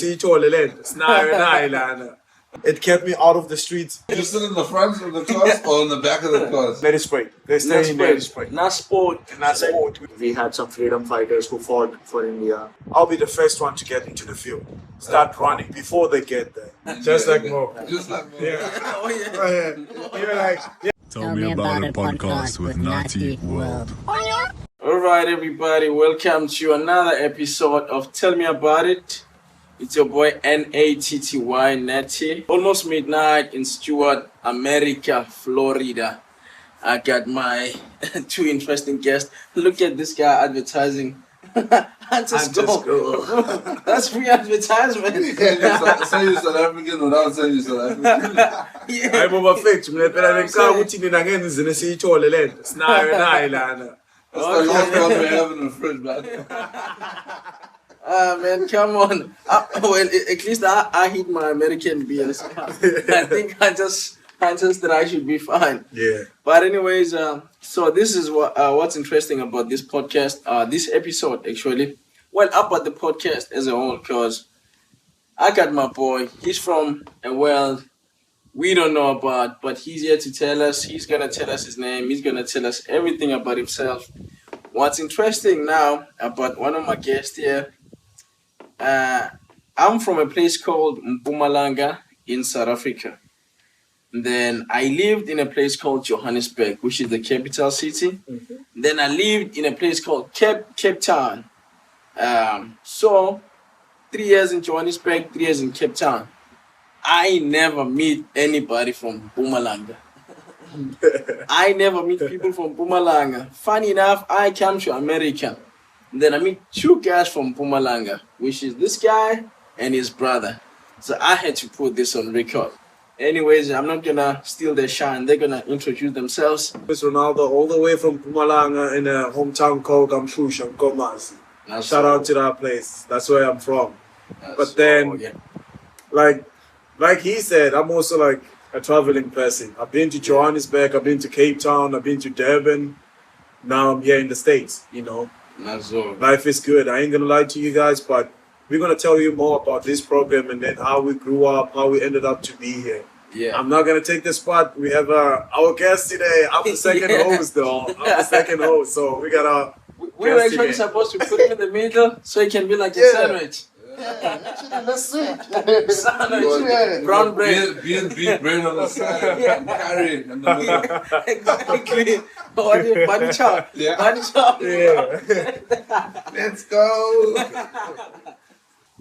It kept me out of the streets. You sit in the front of the class or in the back of the class? Let it spray. They stay in there. Let it spray. Not sport. Not sport. We had some freedom fighters who fought for India. I'll be the first one to get into the field. Start running before they get there. Just like Mo. Just like me. Yeah. Oh yeah. You're like, yeah. Tell me about it podcast with Nati World. Alright everybody, welcome to another episode of Tell Me About It. It's your boy Natty Natty. Almost midnight in Stewart, America, Florida. I got my two interesting guests. Look at this guy advertising. Go. That's free advertisement. Say you're South African without saying you're South African. Yeah. I'm overfixed. I'm That's the last one we have in the fridge, man. Man, come on. Well, at least I hit my American beers. I think I just that I should be fine. Yeah. But anyways, so this is what's interesting about this podcast, this episode actually. Well, about the podcast as a whole, because I got my boy. He's from a world we don't know about, but he's here to tell us. He's gonna tell us his name. He's gonna tell us everything about himself. What's interesting now about one of my guests here, I'm from a place called Mpumalanga in South Africa. Then I lived in a place called Johannesburg, which is the capital city. Mm-hmm. Then I lived in a place called Cape Town. So 3 years in Johannesburg, 3 years in Cape Town. I never meet anybody from Mpumalanga. I never meet people from Mpumalanga. Funny enough, I come to America. Then I meet two guys from Mpumalanga, which is this guy and his brother. So I had to put this on record. Anyways, I'm not gonna steal their shine. They're gonna introduce themselves. It's Ronaldo all the way from Mpumalanga in a hometown called Gamshusha, Gomazi. Shout out to that place. That's where I'm from. But then, like he said, I'm also like a traveling person. I've been to Johannesburg, I've been to Cape Town, I've been to Durban. Now I'm here in the States, you know. Life is good. I ain't gonna lie to you guys, but we're gonna tell you more about this program and then how we grew up, how we ended up to be here. Yeah. I'm not gonna take the spot. We have our guest today. I'm the second host, though. I'm the second host, so we got our. We were actually supposed to put him in the middle so he can be like a sandwich. Actually, let's switch. Sandwich. Brown bread. Beef bread on the side. Yeah. Curry in the middle. Exactly. Bunny chop. Yeah. Bunny chop. Yeah. Let's go.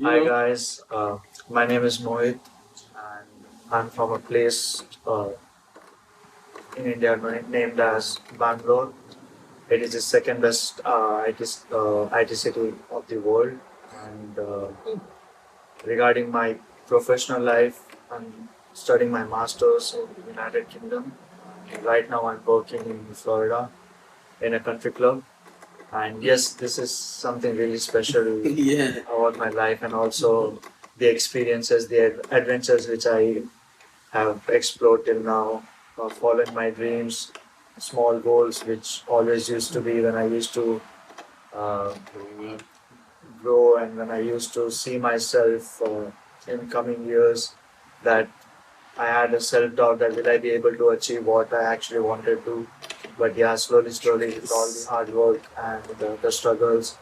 Hi guys, my name is Mohit and I'm from a place in India named as Bangalore. It is the second best IT city of the world. And regarding my professional life, I'm studying my master's in the United Kingdom. And right now I'm working in Florida in a country club. And yes, this is something really special about my life, and also the experiences, the adventures which I have explored till now, followed my dreams, small goals which always used to be when I used to grow and when I used to see myself in coming years, that I had a self-doubt that will I be able to achieve what I actually wanted to. But yeah, slowly with all the hard work and the struggles,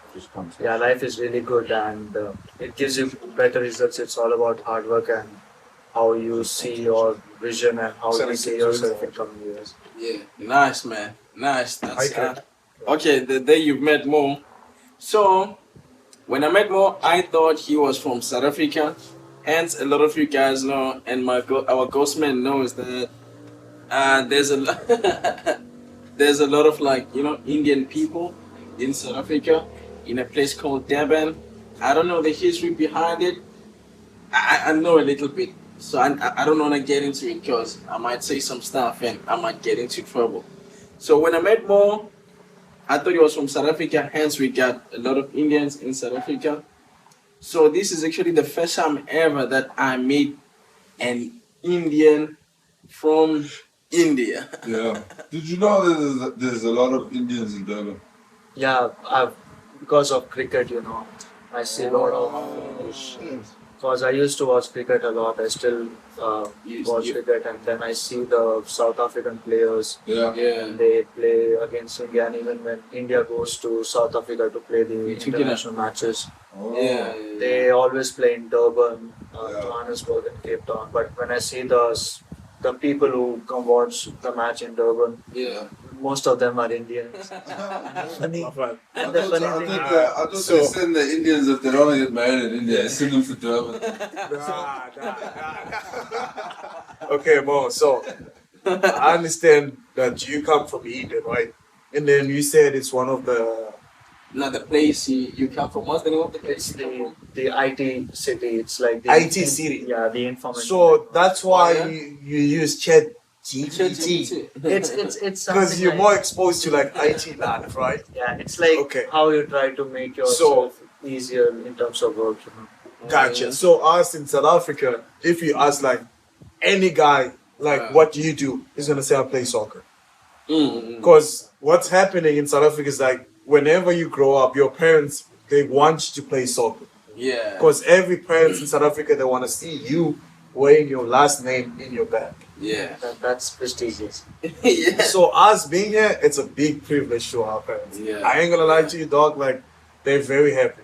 yeah, life is really good and it gives you better results. It's all about hard work and how you see your vision and how you see yourself in coming years. Yeah, nice man, nice. That's, okay, the day you've met Mo. So when I met Mo, I thought he was from South Africa. Hence, a lot of you guys know, and our ghost man knows that there's a lot of Indian people in South Africa in a place called Durban. I don't know the history behind it. I know a little bit, so I don't want to get into it because I might say some stuff and I might get into trouble. So when I met Mo, I thought he was from South Africa. Hence, we got a lot of Indians in South Africa. So this is actually the first time ever that I meet an Indian from India. Yeah. Did you know there's a lot of Indians in Durban? Yeah, because of cricket, I see a lot of Because I used to watch cricket a lot. I still watch cricket, and then I see the South African players. Yeah. And they play against India, and even when India goes to South Africa to play the international matches, Oh. they always play in Durban, Yeah. Johannesburg, and Cape Town. But when I see the people who come watch the match in Durban, most of them are Indians. Funny. I And the funny thought, thing I is, thought they send the Indians if they don't want to get married in India. They send them to Durban. Okay, Mo. So I understand that you come from Eden, right? And then you said it's one of the The place you come from. What's the name of the place? the IT city. It's like the IT city. Yeah, the information. So that's why Oh, yeah? you use Chat GPT. it's Because something you're like, more exposed to like IT land, right? yeah, it's like Okay. how you try to make yourself easier in terms of work. Gotcha. So us in South Africa, if you ask like any guy, like what do you do? He's gonna say I play soccer. Because what's happening in South Africa is like whenever you grow up, your parents they want you to play soccer. Yeah. Because every parent in South Africa they want to see you wearing your last name in your back. Yeah. That's prestigious. Yeah. So us being here, it's a big privilege to our parents. Yeah. I ain't gonna lie to you, dog. Like they're very happy,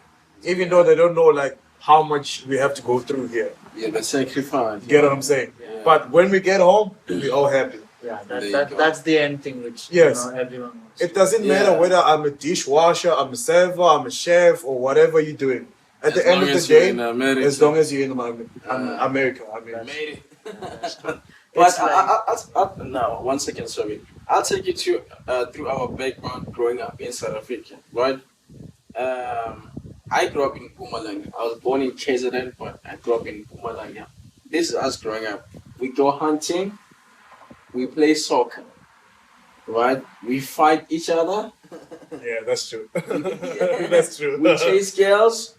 even though they don't know like how much we have to go through here. Yeah, the sacrifice. Get what I'm saying? Yeah. But when we get home, we all happy. Yeah, There you go. that's the end thing which Yes. everyone wants. It doesn't matter Yeah. whether I'm a dishwasher, I'm a server, I'm a chef, or whatever you're doing. At the As end long of the as you're day, in America. as long as you're in America, I mean. Made it. It's But no, 1 second, sorry. I'll take you to through our background growing up in South Africa, right? I grew up in Mpumalanga. I was born in KZN, but I grew up in Mpumalanga. This is us growing up. We go hunting, we play soccer, right? We fight each other, Yeah, that's true. That's true. we chase girls,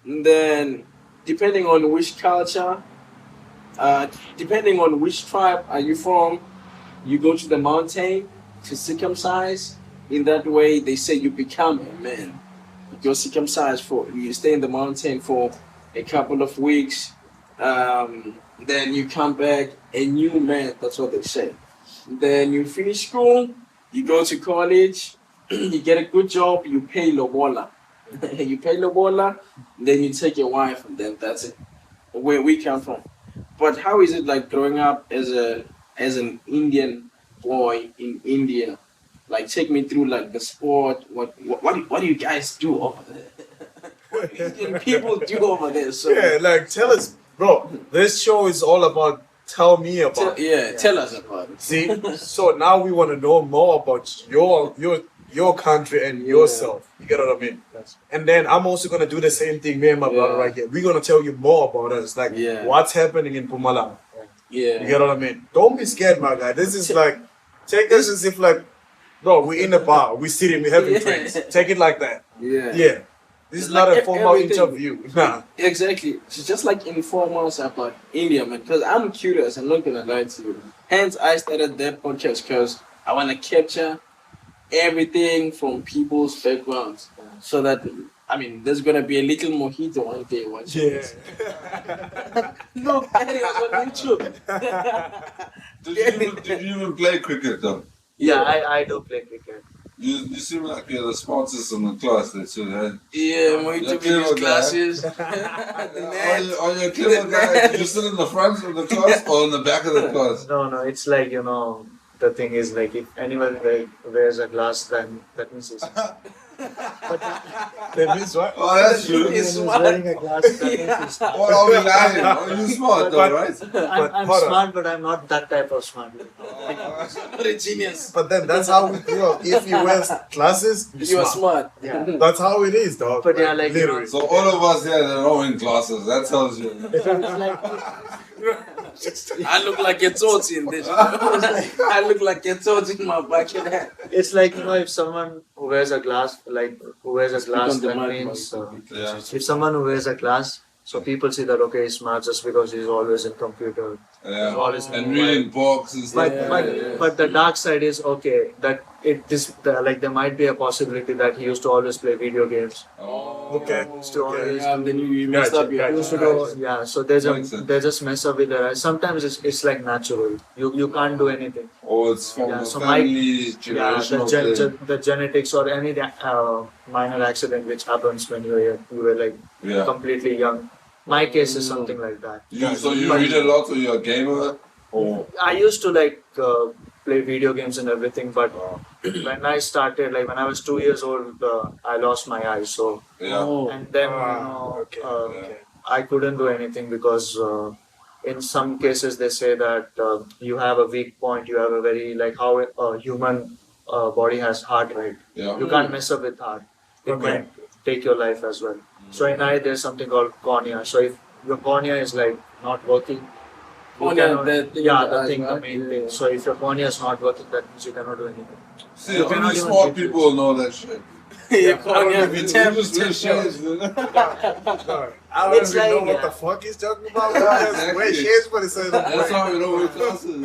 and then depending on which culture, depending on which tribe are you from, you go to the mountain to circumcise. In that way, they say you become a man. You're circumcised you stay in the mountain for a couple of weeks, then you come back a new man. That's what they say. Then you finish school, you go to college, you get a good job, you pay lobola. You pay lobola, then you take your wife, and then that's it. Where we come from. But how is it like growing up as an Indian boy in India? Like, take me through like the sport. What do you guys do over there? What do Indian people do over there? So Yeah, like tell us, bro. This show is all about tell me about. tell us about it. See, so now we want to know more about your country and yourself. You get what I mean? And then I'm also gonna do the same thing. Me and my brother right here. We're gonna tell you more about us, like what's happening in Mpumalanga. Yeah. You get what I mean? Don't be scared, my guy. This is like take this as if like, bro, we're in a bar, we're sitting, we're having drinks. Take it like that. Yeah. Yeah. This is Like not a formal everything. interview. Nah. Exactly. It's just like inform us about India, man. Because I'm curious. I'm not gonna lie to you. Hence, I started that podcast because I want to capture everything from people's backgrounds, so that there's gonna be a little mojito one day. Watching this. Look, videos on YouTube. Did you even play cricket though? Yeah, I do play cricket. You seem like you're the smartest in the class. That's it, right? Yeah, mojito videos classes. Are you a clever guy? Do you sit in the front of the class or in the back of the class? No, it's like the thing is like if anyone wears a glass, then that means he's. That means what? Oh, that's true. He's When smart. wearing a glass, that means he's smart. What are we lying? Are you smart though, right? I'm hold on. smart, but I'm not that type of smart. Not a genius. But then that's how we grew up. If you wear glasses, You are smart. Yeah. That's how it is, dog. But yeah, like, literally. So all of us here that are in classes, that tells you. It's like I look like a tot in this. I look like a tot in my backyard. it's like if someone who wears a glass, on the that mic, means Yeah. if someone who wears a glass, So people see that okay, he's smart just because he's always in computer. Yeah. Always And reading books and stuff. But the dark side is okay that like there might be a possibility that he used to always play video games. Okay. Then you messed up your Used to do, yeah, so they Makes sense. just mess up with their eyes. Sometimes it's like natural. You can't do anything. Or it's from Yeah, the so family generational thing. the genetics or any minor accident which happens when you were like Yeah. completely young. My case is something like that. So you read a lot, or you're a gamer? Or I used to like play video games and everything, but when I started, like when I was 2 years old, I lost my eye. So yeah. and then I couldn't do anything because in some cases they say that you have a weak point. You have a very like how a human body has heart, right? Yeah. You can't mess up with heart. It can take your life as well. So in eye there's something called cornea. So if your cornea is like not working, the main thing. So if your cornea is not working, that means you cannot do anything. See, only smart people know that shit. Your cornea We is just wish shades. I don't It's even know like, what the fuck he's talking about. That's way shades, but it's That's how you know we're classes.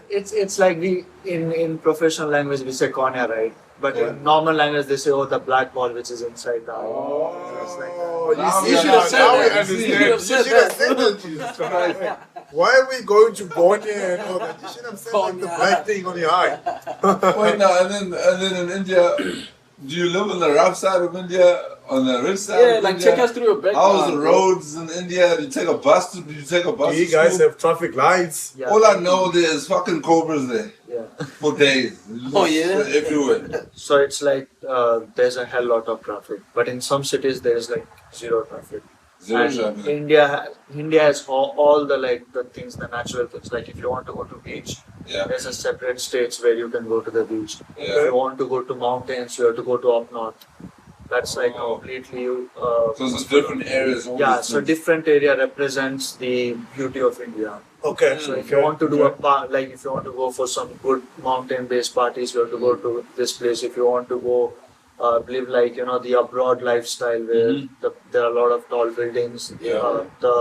It's like we in professional language we say cornea, right? But in normal language they say the black ball which is inside the eye. You should have said that. You should have said that. Jesus Christ. Why are we going to Borneo and all that? You should have said like the black thing on your eye. Wait, now, and then in India, do you live on the rough side of India, on the rich side Yeah, of like India? take us through your background. How's the roads in India? Do you take a bus to Do you to guys school? have traffic lights? Yeah. All I know there's fucking cobras there Yeah. for days. Oh, yeah? Everywhere. So it's like there's a hell lot of traffic, but in some cities there is like zero traffic. Zero And traffic. India has all the like the things, the natural things. Like if you want to go to beach, Yeah. there's a separate states where you can go to the beach. If Yeah. you want to go to mountains, you have to go to up north. That's like Oh. completely. So it's different areas. all Yeah, these so things. different area represents the beauty of India. Okay. So if you want to do like if you want to go for some good mountain-based parties, you have to go to this place. If you want to go live like the abroad lifestyle where there are a lot of tall buildings, Yeah. the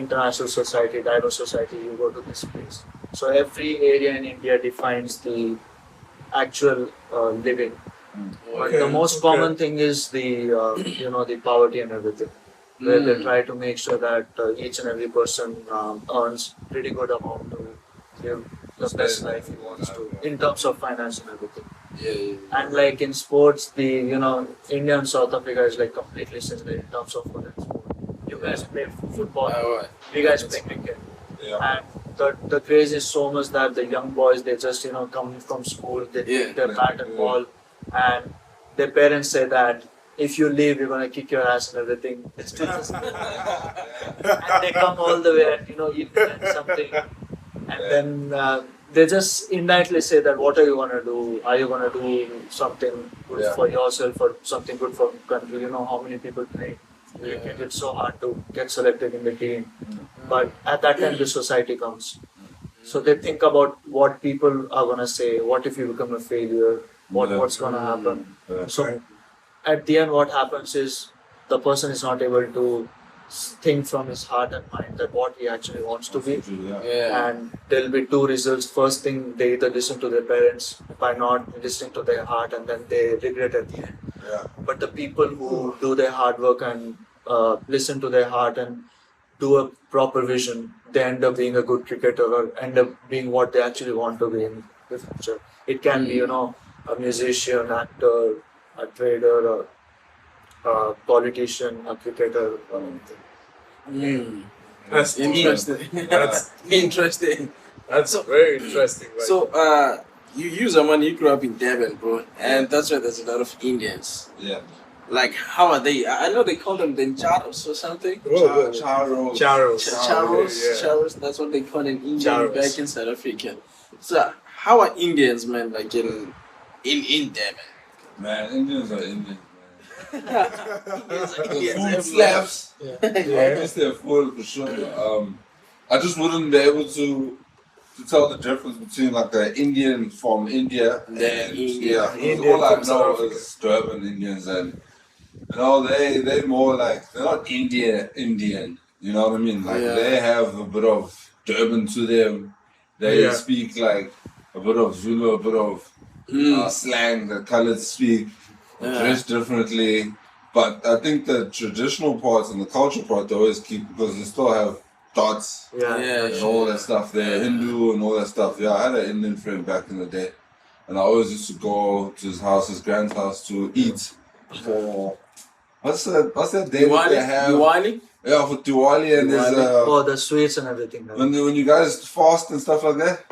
international society, diverse society, you go to this place. So every area in India defines the actual living. But the most common thing is the the poverty and everything. Where they try to make sure that each and every person earns pretty good amount to live the best life he wants to in terms of finance and everything. And like in sports, the India and South Africa is like completely similar in terms of what and sport. You guys play football, you guys play cricket, Yeah. and the craze is so much that the young boys they just come from school, they take their bat and ball, and their parents say that if you leave, we're gonna kick your ass and everything. It's just and they come all the way at evening and something, and then they just indirectly say that what are you gonna do? Are you gonna do something good for yourself or something good for country? You know how many people play. It's so hard to get selected in the team, but at that time the society comes. So they think about what people are gonna say. What if you become a failure? What's gonna happen? So at the end, what happens is the person is not able to think from his heart and mind that what he actually wants to be. And there'll be two results. First thing, they either listen to their parents by not listening to their heart, and then they regret at the end. But the people who do their hard work and listen to their heart and do a proper vision, they end up being a good cricketer or end up being what they actually want to be in the future. It can be, a musician, actor, a trader, a politician, a cricketer, or anything. That's Interesting. That's Interesting. That's very interesting. Like, So, you man, you grew up in Devon, bro, and that's where there's a lot of Indians. Yeah. Like, how are they? I know they call them Dencharos or something. whoa. Charos. Charos, that's what they call in India Charos. back in South Africa. So, how are Indians, man, like in Devon? Man, Indians are Indians, man. Indians are The Indians food everywhere. slaps. I guess they're food for sure. I just wouldn't be able to tell the difference between like the Indian from India and India. yeah. 'cause Indian all I from South know Africa. is Durban Indians and they more like, they're not Indian, you know what I mean? Like they have a bit of Durban to them. They speak like a bit of Zulu, a bit of slang that colored speak, dress differently. But I think the traditional parts and the cultural part they always keep, because they still have dots and all that stuff there, Hindu and all that stuff. Yeah, I had an Indian friend back in the day, and I always used to go to his house, his grand's house, to eat for what's that day that they have? Diwali? Yeah, for Diwali, and there's the sweets and everything. Right? when you guys fast and stuff like that,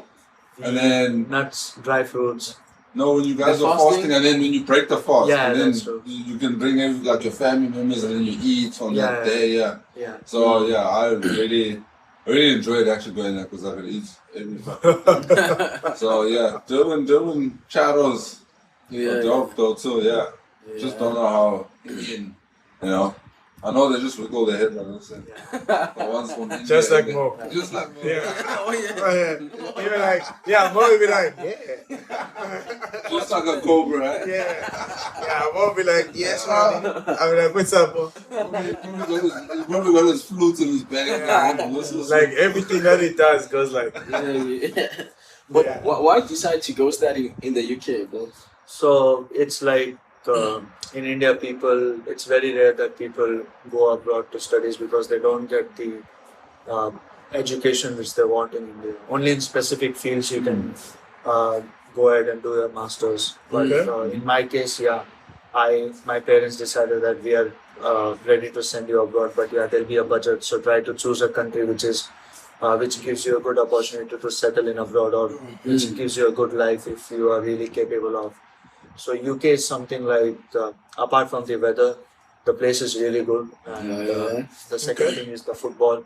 and then nuts, dry fruits. no, when you guys are fasting, and then when you break the fast, Yeah, and then that's true. you can bring in like your family members, and then you eat on that day. Yeah. Yeah. So I really enjoyed actually going there because I could eat everything. So yeah, Durban charos, dope though too. Yeah. Just don't know how Indian, you know. I know they just wiggle their head like this. The ones from India, Just like Mo. Just like Mo. Yeah. You're like, Mo will be like, Just like a cobra, right? Yeah, Mo will be like, yes, man. I'll be like, what's up, Mo? He's probably got his flute in his bag. Like everything that he does goes like. But why decide to go study in the UK, bro? So it's like in India, it's very rare that people go abroad to studies because they don't get the education which they want in India. Only in specific fields you can go ahead and do your masters. But in my case, my parents decided that we are ready to send you abroad, but there'll be a budget. So try to choose a country which gives you a good opportunity to settle in abroad, or which gives you a good life if you are really capable of. So UK is something like, apart from the weather, the place is really good, and the second thing is the football.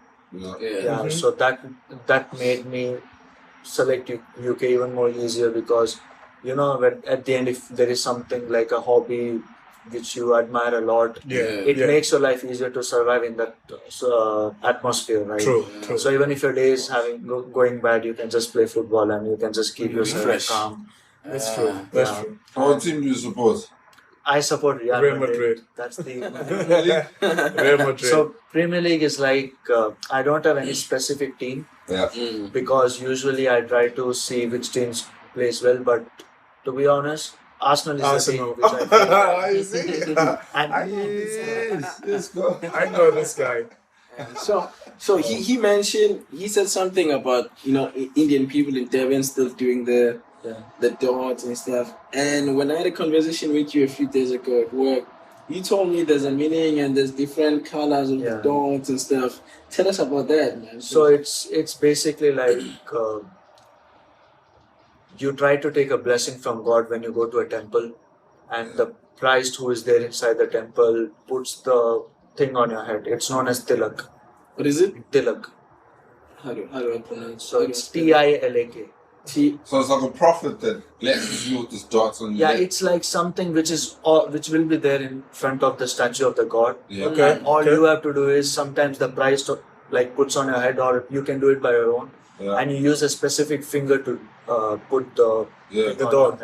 So that made me select UK even more easier, because at the end, if there is something like a hobby which you admire a lot, it makes your life easier to survive in that atmosphere, right? True. So even if your day is going bad, you can just play football and you can just keep yourself calm. That's true. That's true. What team do you support? I support Real Madrid. That's the Real Madrid. So Premier League is like, I don't have any specific team, because usually I try to see which teams plays well, but to be honest, Arsenal is the team which I feel. I know this guy. So he said something about Indian people in Devon still doing the dots and stuff. And when I had a conversation with you a few days ago at work, you told me there's a meaning and there's different colors of the dots and stuff. Tell us about that, man. So it's basically like you try to take a blessing from God when you go to a temple, and the priest who is there inside the temple puts the thing on your head. It's known as tilak. What is it? Tilak. How do I pronounce? So it's TILAK. So it's like a prophet that blesses you with this dots on your head. It's like something which will be there in front of the statue of the god. Okay. And all you have to do is, sometimes the priest like puts on your head, or you can do it by your own, and you use a specific finger to put the dot.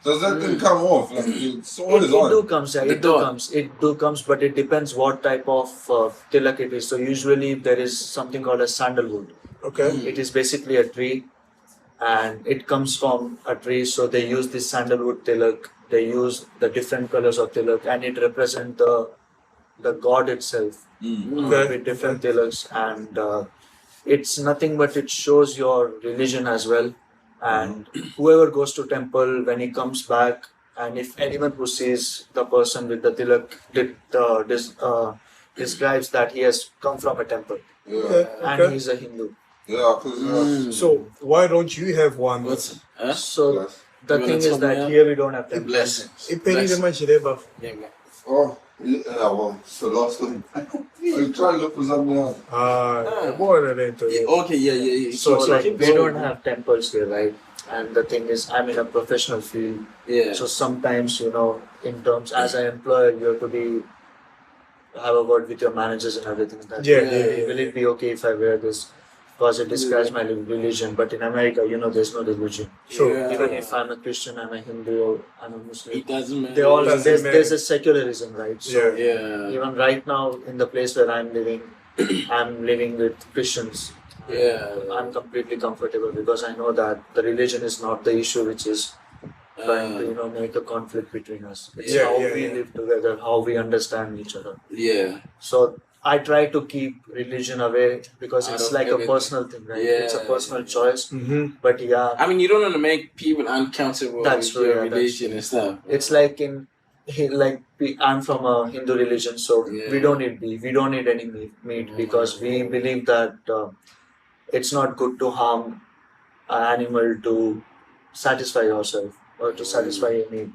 Does that thing come off? Like, it's always on. It do comes, but it depends what type of tilak it is. So usually there is something called a sandalwood. Okay. It is basically a tree, and it comes from a tree. So they use this sandalwood tilak. They use the different colors of tilak, and it represents the god itself with different tilaks. And it's nothing but it shows your religion as well. And whoever goes to temple, when he comes back, and if anyone who sees the person with the tilak describes that he has come from a temple, and he's a Hindu. So why don't you have one? So the thing is that here we don't have temples. Blessings. Oh, well, it's the last one. I'll try to look for something else. More than into it. Okay. So like we don't have temples here, right? And the thing is, I'm in a professional field. So sometimes, in terms as an employer, you have to have a word with your managers and everything. Will it be okay if I wear this? because it describes my religion. But in America, there's no religion. Sure. Yeah. Even if I'm a Christian, I'm a Hindu, or I'm a Muslim. It doesn't matter. They all doesn't there's a secularism, right? So Yeah. even right now in the place where I'm living, I'm living with Christians. Yeah. I'm completely comfortable because I know that the religion is not the issue, which is trying to make a conflict between us. It's how we live together, how we understand each other. Yeah. So I try to keep religion away because it's like a personal thing, right? Yeah. It's a personal choice. Mm-hmm. But yeah, I mean, you don't want to make people uncomfortable That's with true, your yeah, religion and stuff. it's like I'm from a Hindu religion, so we don't eat beef, we don't eat any meat because we believe that it's not good to harm an animal to satisfy yourself or to satisfy your need.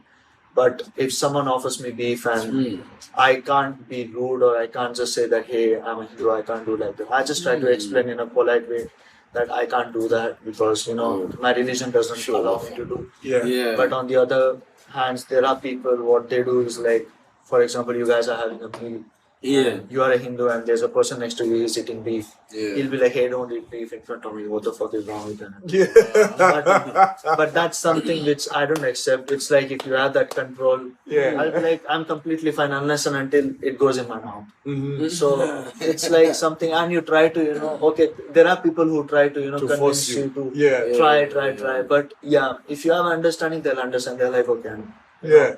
But if someone offers me beef and I can't be rude or I can't just say that, hey, I'm a Hindu, I can't do like that. I just try to explain in a polite way that I can't do that because, my religion doesn't allow me to do. Yeah. But on the other hand, there are people, what they do is like, for example, you guys are having a meal. Yeah. You are a Hindu and there's a person next to you who's eating beef. Yeah. He'll be like, hey, don't eat beef in front of me. What the fuck is wrong with that? Yeah. But that's something which I don't accept. It's like if you have that control, I'll be like, I'm completely fine unless and until it goes in my mouth. Mm-hmm. So it's like something, and you try to, okay, there are people who try to, To force convince you. you to try. But yeah, if you have understanding, they'll understand. They're like, okay, Yeah.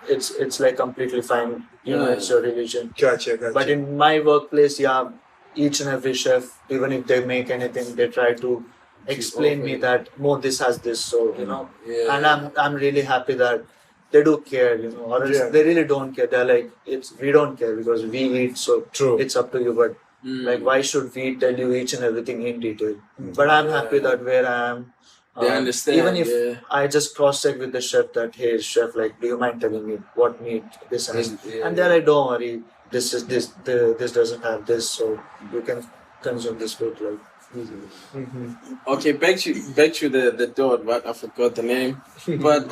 it's like completely fine. It's your religion. Gotcha. But in my workplace, each and every chef, even if they make anything, they try to explain me that this has this. So and I'm really happy that they do care, or else they really don't care. They're like, we don't care because we eat. So True. it's up to you. But like, why should we tell you each and everything in detail? But I'm happy that where I am. They understand. Even if I just cross-check with the chef that, hey, chef, like, do you mind telling me what meat this has? And they're like, don't worry, this doesn't have this, so you can consume this food like easily. Mm-hmm. Okay, back to the dot, but I forgot the name. But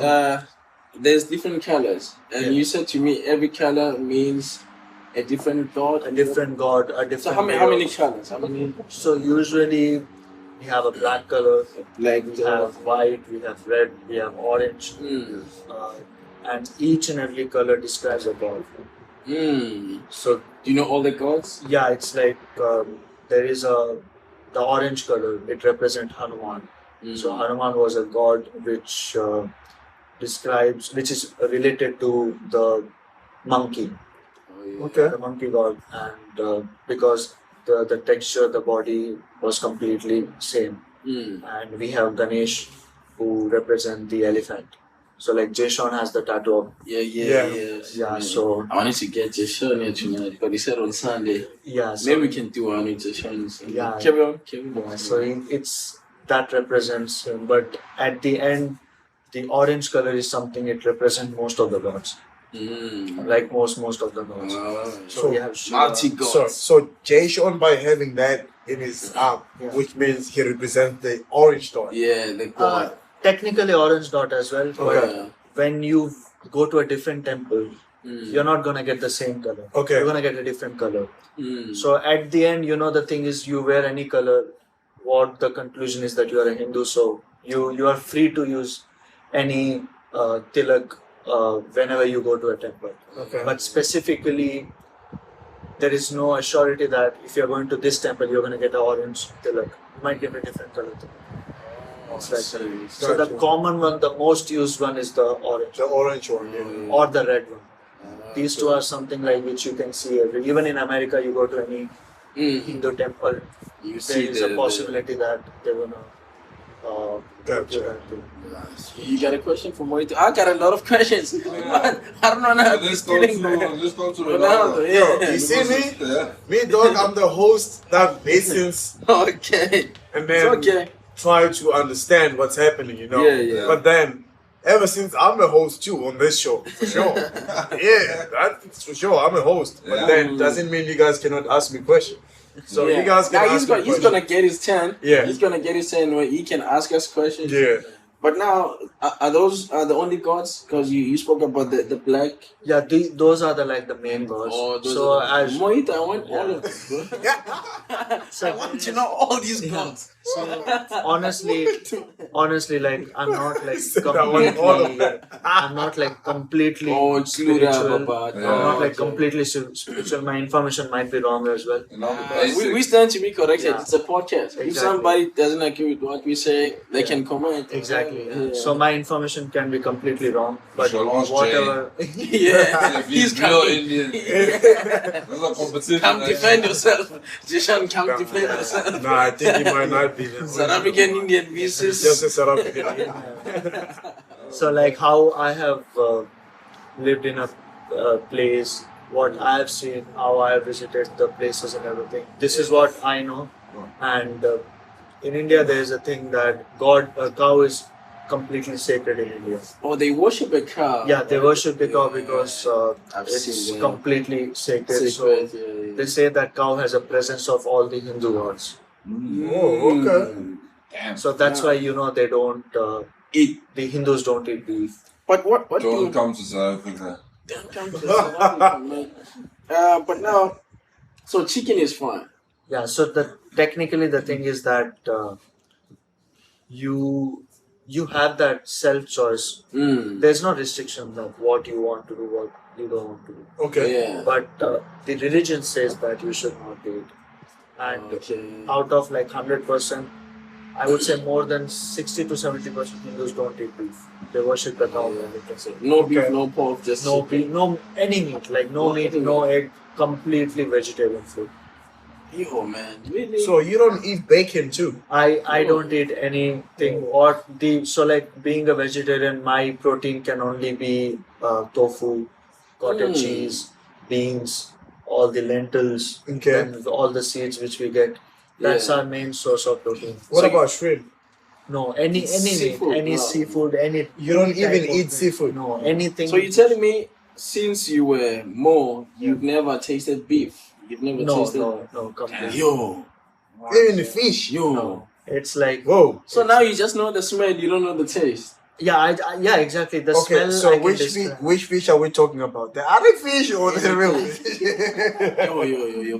there's different colors, and you said to me every color means a different god. A different god, a different. So how many colors? How many? So usually we have a black color, Black, we have white, we have red, we have orange, and each and every color describes a god. So do you know all the gods? yeah, it's like there is the orange color. It represents Hanuman. So Hanuman was a god which is related to the monkey. Okay. The monkey god, and because the texture, the body was completely same. And we have Ganesh, who represent the elephant. So like Jason has the tattoo of Yeah. So I wanted to get Jason here tonight, but he said on Sunday. so, Maybe we can do one with Jason. Yeah. Carry on. so it's that represents him. But at the end, the orange color is something, it represents most of the gods. Like most of the gods. So we have Shiva. Multi-gods. So Jason, by having that in his arm, which means he represents the orange dot. Yeah, the god. Technically orange dot as well. Okay. But when you go to a different temple, you're not gonna get the same color. Okay. You're gonna get a different color. So at the end, the thing is, you wear any color. What the conclusion is that you are a Hindu, so you are free to use any tilak whenever you go to a temple. Okay. But specifically, there is no assurity that if you're going to this temple, you're going to get an orange tilak. You might get a different color tilak. It's like that. So the common one, the most used one is the orange. The orange one, yeah. Or the red one. These two are something like which you can see even in America. You go to any Hindu temple, You there see is a possibility that they're gonna Gotcha. You got a question for Moito? I got a lot of questions. Man, I don't know how Let's to go to Ronaldo. Yeah. You see me? Me, dog, I'm the host that listens Okay. and It's then okay. try to understand what's happening, Yeah. But then, ever since I'm a host too on this show, for sure. Yeah, that's for sure. I'm a host. But then, doesn't mean you guys cannot ask me questions. So you guys can now ask me he's gonna get his turn. Yeah. He's gonna get his turn where he can ask us questions. Yeah. But now, are those the only gods? Because you spoke about the black. Yeah, those are the main gods. Oh, those so are as Mohit, I want all of them, bro. so I want to know all these yeah. gods. So honestly, like I'm not like I want all of completely. them. I'm not like completely Oh, include spiritual. about. I'm not like okay. completely spiritual. My information might be wrong as well. You know, the We basics. stand to be corrected. Yeah. It's a podcast. If Exactly. somebody doesn't agree with what we say, they Yeah. can comment. Exactly. Yeah. Yeah. So my information can be completely wrong, but Shall ask Jay. whatever. Yeah, If he's real coming. Indian, Yeah. there's a competition. Come right? defend yourself. Jishan, come defend yourself. Nah, I think he might not be. South African Indian Just visas. a South African. So like how I have lived in a place, what I have seen, how I have visited the places and everything. This is what I know. And in India, there is a thing that a cow is completely sacred in India. Oh, they worship a cow. Yeah, they worship the cow because I've it's seen that. completely sacred. So Sacred, yeah. they say that cow has a presence of all the Hindu gods. Oh, okay. Damn. So that's why they don't Eat. the Hindus don't eat beef. But what Don't do come to South Africa. don't come to South Africa, man. But now, so chicken is fine. Yeah, so technically the thing is that you have that self choice. There's no restriction of what you want to do, what you don't want to do. Okay. Yeah. But the religion says that you should not do it. And Okay. out of like 100%, I would say more than 60 to 70% Hindus don't eat beef. They worship the cow. No beef, Okay. no pork, just No chicken. beef, no any meat, like no meat, no egg, completely vegetarian food. Yo, man, really? So you don't eat bacon too? I don't eat anything so like being a vegetarian, my protein can only be tofu, cottage cheese, beans, all the lentils, Okay. and all the seeds which we get. That's Yeah. our main source of protein. What about shrimp? No, any meat, Seafood, any no. seafood, any. You don't any even type of eat meat. seafood? No, anything. So you're telling me since you were more, you've never tasted beef? You've never No, tasted no, completely. Yo, Even the fish? yo. No, it's like Whoa. So now you just know the smell, you don't know the taste. yeah, exactly. The Okay, smell. so I can which describe. which fish are we talking about? The other fish or the real fish?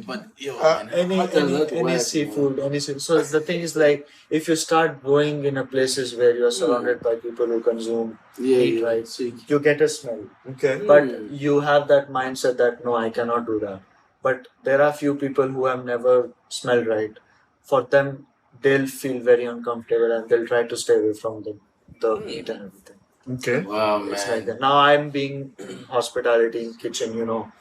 But yo, man, Any how does that any work, seafood, any seafood. So the thing is like if you start going in a places where you are surrounded by people who consume man? Yeah, meat, yeah, right? sick. You get a smell, Okay. but you have that mindset that no, I cannot do that. But there are few people who have never smelled right. For them, they'll feel very uncomfortable and they'll try to stay away from the meat and everything. Okay. Wow, It's man. like that. Now I'm being hospitality in kitchen,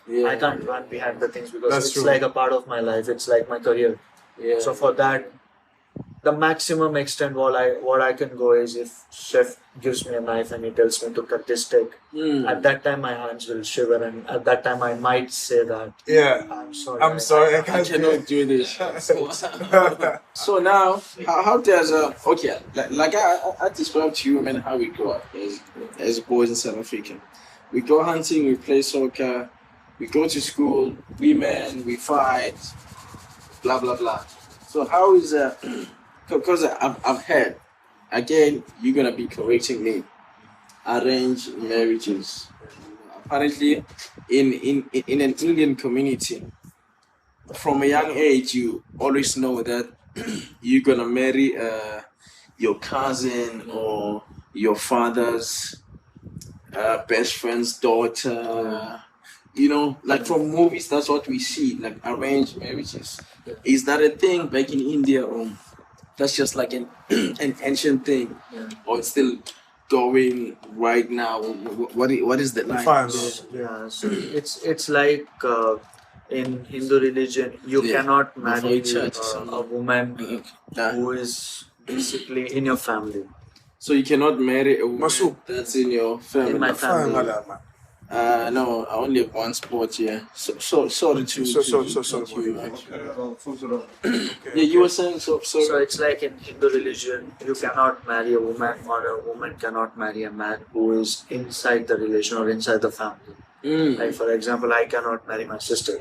Yeah. I can't run behind the things because That's it's true. like a part of my life. It's like my career. Yeah. So for that, the maximum extent what I can go is if chef gives me a knife and he tells me to cut this steak. At that time my hands will shiver and at that time I might say that Yeah. I'm sorry. I'm sorry, I I can't cannot do this. So now, how does okay, like I described to you, man, how we grow up as boys in South Africa. We go hunting, we play soccer, we go to school, we man, we fight, blah blah blah. So how is because I've heard, again, you're gonna be correcting me, arranged marriages. Apparently, in an Indian community, from a young age, you always know that you're gonna marry your cousin or your father's best friend's daughter. Like from movies, that's what we see, like arranged marriages. Is that a thing back in India, or that's just like an ancient thing, or it's still going right now? What is the line? Fine. Yeah, so it's like in Hindu religion, you Yeah. cannot Before marry church, a woman Yeah. who is basically in your family. So you cannot marry a woman Masu. that's in your family. In my Fine, family. madam, man. No, I only have one sport here. So sorry to So to sorry. cut you, man. Okay. Yeah, you were saying so. So it's like in Hindu religion, you cannot marry a woman or a woman cannot marry a man who is inside the relation or inside the family. Like for example, I cannot marry my sister.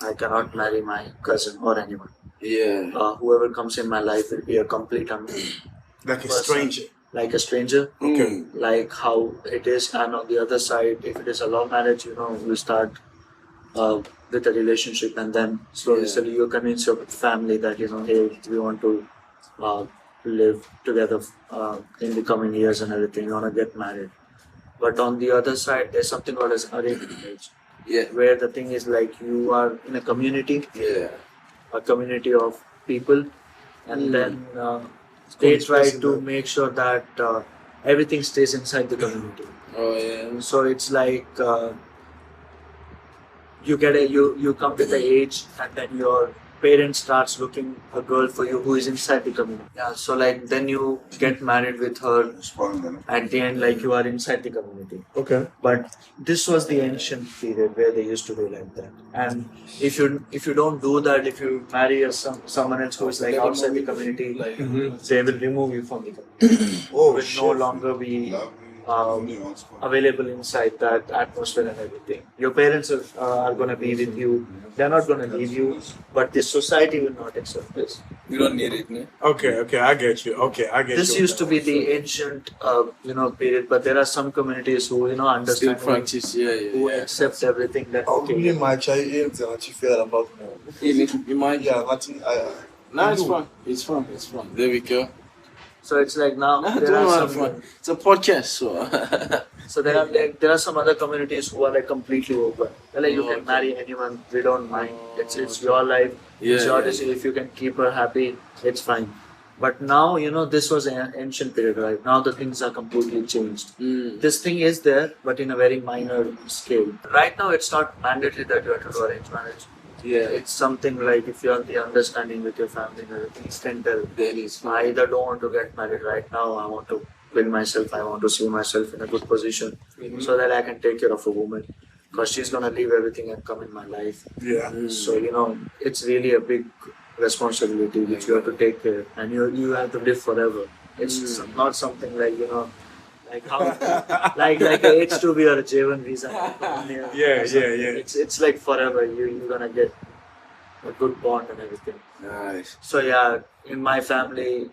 I cannot marry my cousin or anyone. Yeah. Whoever comes in my life will be a complete unknown. Like a person. stranger. like a stranger. Okay. Like how it is, and on the other side, if it is a love marriage, you start with a relationship, and then slowly you convince your family that hey, we want to uh, live together in the coming years and everything. You want to get married, but on the other side, there's something called as arranged marriage. Yeah. Where the thing is like you are in a community, Yeah. a community of people, and then they try to make sure that everything stays inside the community. Oh yeah. So it's like you come with the age, and then your parents starts looking a girl for you who is inside the community. Yeah. So like then you get married with her. At the end, like you are inside the community. Okay. But this was the ancient period where they used to do like that. And if you don't do that, if you marry someone else who is like outside the community, they will remove you from the community. Oh, will no longer be available inside that atmosphere and everything. Your parents are going to be with you. They're not going to leave you, but the society will not accept this. You don't need it, no? Okay, I get you. This used to be the ancient, period, but there are some communities who, Still understand, practice, who accept everything. That Really much I am to feel about You might. yeah, nothing No, it's fun. It's fun. There we go. So it's like now No, there don't are have some, fun. It's a podcast, so. so there are some other communities who are like completely open. They're like you can marry anyone, we don't mind. It's your life, it's your decision. If you can keep her happy, it's fine. But now this was an ancient period, right? Now the things are completely changed. This thing is there, but in a very minor scale. Right now, it's not mandatory that you have to do arranged marriage. Yeah. It's something like if you have the understanding with your family and everything, you can tell. There is. I either don't want to get married right now, I want to build myself, I want to see myself in a good position so that I can take care of a woman. Because she's going to leave everything and come in my life. Yeah. So, it's really a big responsibility which you have to take care, and you have to live forever. It's not something like, like how, like a H2B or a J1 visa. Yeah. It's like forever. You're going to get a good bond and everything. Nice. So yeah, in my family,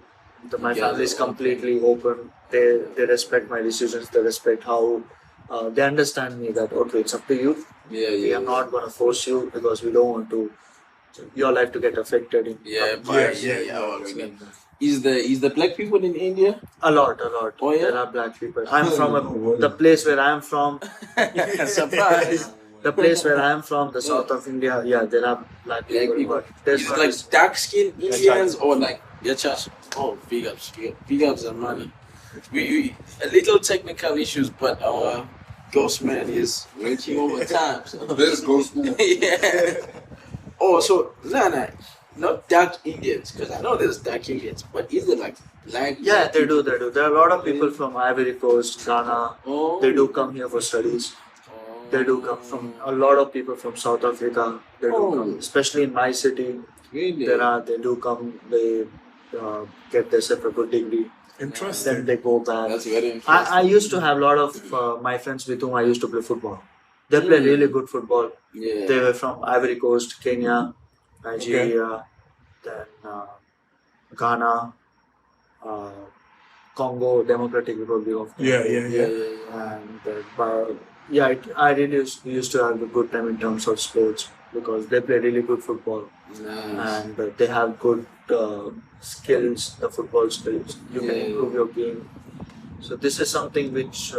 my family is completely open. They respect my decisions. They respect how they understand me that okay, it's up to you. We are not going to force you because we don't want your life to get affected. Is the black people in India? A lot. Oh, yeah? There are black people. I'm from the place where I'm from. Surprise. The place where I'm from, the south of India. Yeah, there are black people. But there's It's not like this- dark-skinned Indians or like just big ups and money. We a little technical issues, but our ghost man is working overtime. So. This goes to Yeah. Oh, so not dark Indians, because I know there's dark Indians, but is it like black? Yeah, they do. There are a lot of people from Ivory Coast, Ghana. Oh. They do come here for studies. They do come from a lot of people from South Africa. They do come, especially in my city. Really? They do come. They get themselves a good degree. Interesting. Then they go back. That's very interesting. I used to have a lot of my friends with whom I used to play football. They play really good football. Yeah. They were from Ivory Coast, Kenya, Nigeria, then Ghana, Congo, Democratic Republic of Congo. Yeah. And I really used to have a good time in terms of sports because they play really good football. Nice. And they have good skills, the football skills. You can improve your game. So this is something which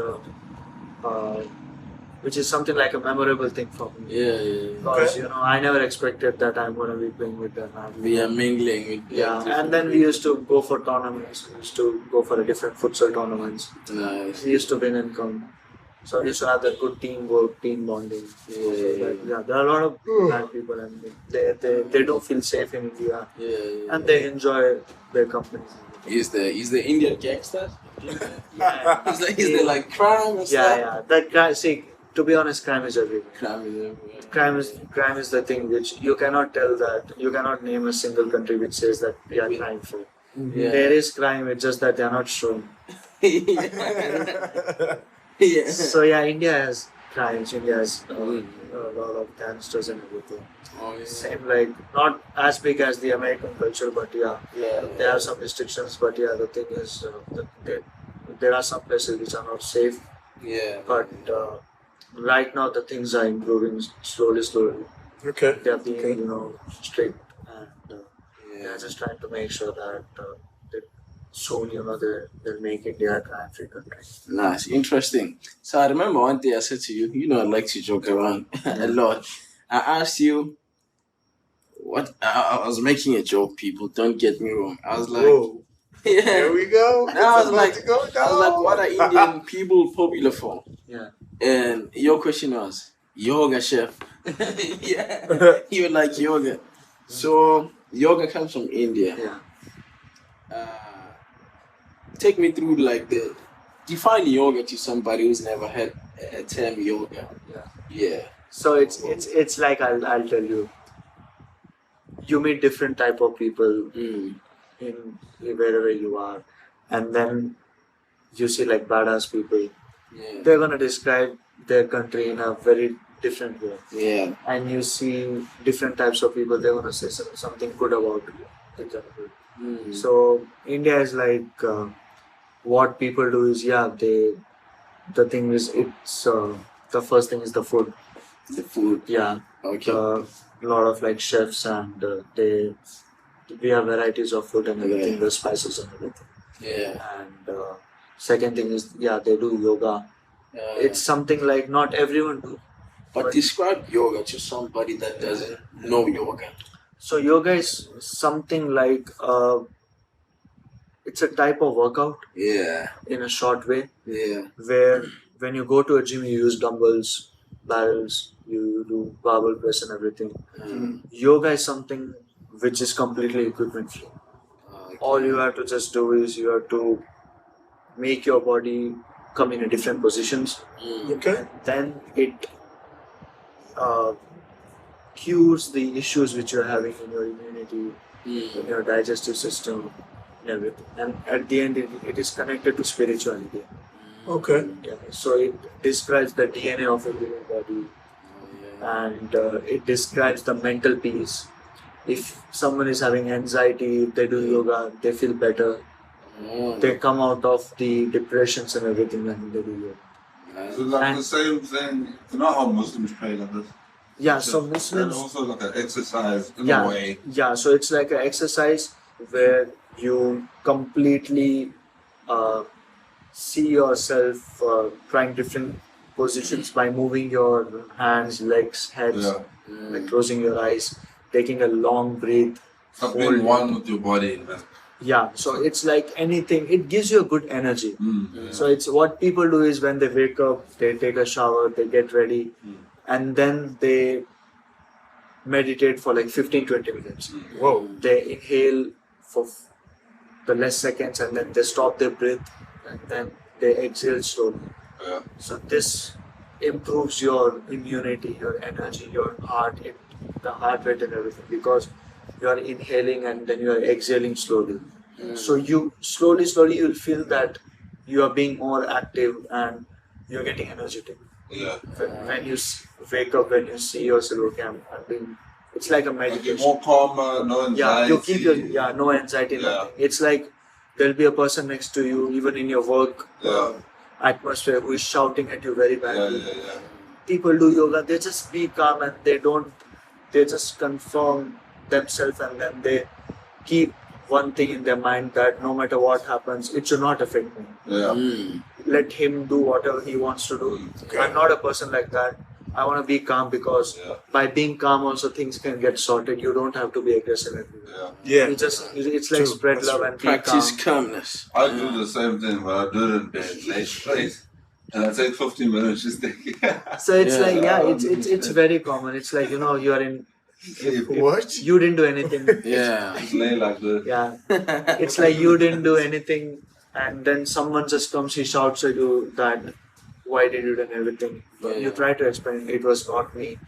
is something like a memorable thing for me. Yeah. Because I never expected that I'm going to be playing with them. We are mingling with And then we used to go for tournaments. We used to go for different futsal tournaments. Nice. We used to win and come. So we used to have that good teamwork, team bonding. There are a lot of black people and they don't feel safe in India. And they enjoy their company. Is the Indian gangsters? Yeah. Is there like crime and stuff? Yeah. That crime, see, to be honest, crime is everywhere. Crime is everywhere. Crime is the thing which you cannot tell that, you cannot name a single country which says that we are crime free. Yeah. There is crime, it's just that they are not shown. Yeah. So yeah, India has crimes, India has a lot of gangsters and everything. Oh, yeah. Same like, not as big as the American culture, but they have some restrictions, but the thing is, there are some places which are not safe. Yeah. But right now the things are improving slowly. Okay. They are being, Okay. strict, and they're just trying to make sure that soon, they'll make India a crime-free country. Nice, interesting. So I remember one day I said to you, I like to joke around a lot. I asked you what I was making a joke. People, don't get me wrong. I was like, Whoa. yeah. Here we go. And I was It's about like, to go what are down. Indian people popular for? Yeah. And your question was yoga, chef. Yeah, you were like yoga. So yoga comes from India. Yeah. Take me through define yoga to somebody who's never had a term yoga. Yeah. So it's like I'll tell you. You meet different type of people in wherever you are, and then you see like badass people. Yeah. They're gonna describe their country in a very different way. Yeah. And you see different types of people. They're gonna say something good about you. Example. So India is like what people do is the thing is it's the first thing is the food. The food. Yeah. Okay. A lot of like chefs, and we have varieties of food and everything, the spices and everything. Yeah. And second thing is they do yoga. It's something like not everyone do. But describe yoga to somebody that doesn't know yoga. So yoga is something like it's a type of workout. Yeah. In a short way. Yeah. Where when you go to a gym, you use dumbbells, barrels, you do barbell press and everything. Yoga is something which is completely equipment free. All you have to just do is you have to make your body come in a different positions. Okay. And then it cures the issues which you're having in your immunity, in your digestive system, and everything. And at the end, it is connected to spirituality. Okay. Yeah. So it describes the DNA of a human body, and it describes the mental peace. If someone is having anxiety, if they do yoga, they feel better. They come out of the depressions and everything when they do yoga. So like the same thing, you know how Muslims pray like this? Yeah, so And Muslims. also like an exercise in a way. Yeah, so it's like an exercise where you completely see yourself trying different positions by moving your hands, legs, heads, like closing your eyes, taking a long breath. Like being one with your body. Yeah, so it's like anything, it gives you a good energy. So it's what people do is when they wake up, they take a shower, they get ready, and then they meditate for like 15-20 minutes. Whoa. They inhale for the less seconds, and then they stop their breath, and then they exhale slowly. Yeah. So this improves your immunity, your energy, your heart, the heart rate and everything, because you are inhaling and then you are exhaling slowly. So you slowly you'll feel that you are being more active and you're getting energetic. Yeah. When you wake up, when you see yourself, okay, I'm being, it's like a Like you're meditation. more calmer, no anxiety. Yeah, you keep your no anxiety, nothing. It's like there'll be a person next to you, even in your work atmosphere, who is shouting at you very badly. Yeah. People do yoga, they just be calm and they just confirm themselves, and then they keep one thing in their mind, that no matter what happens, it should not affect me. Yeah. Let him do whatever he wants to do. Okay. I'm not a person like that. I want to be calm, because by being calm also things can get sorted. You don't have to be aggressive everywhere. Yeah. It's like True. spread That's love true. and be Practice calm. calmness. I do the same thing, but I do it in bed, late straight. And I take 15 minutes just thinking. So it's Yeah. like it's very common. It's like you are in. What? You didn't do anything. Yeah. Just lay like this. Yeah. It's like you didn't do anything, and then someone just comes, he shouts at you that, why did you do everything? But you try to explain, it was not me.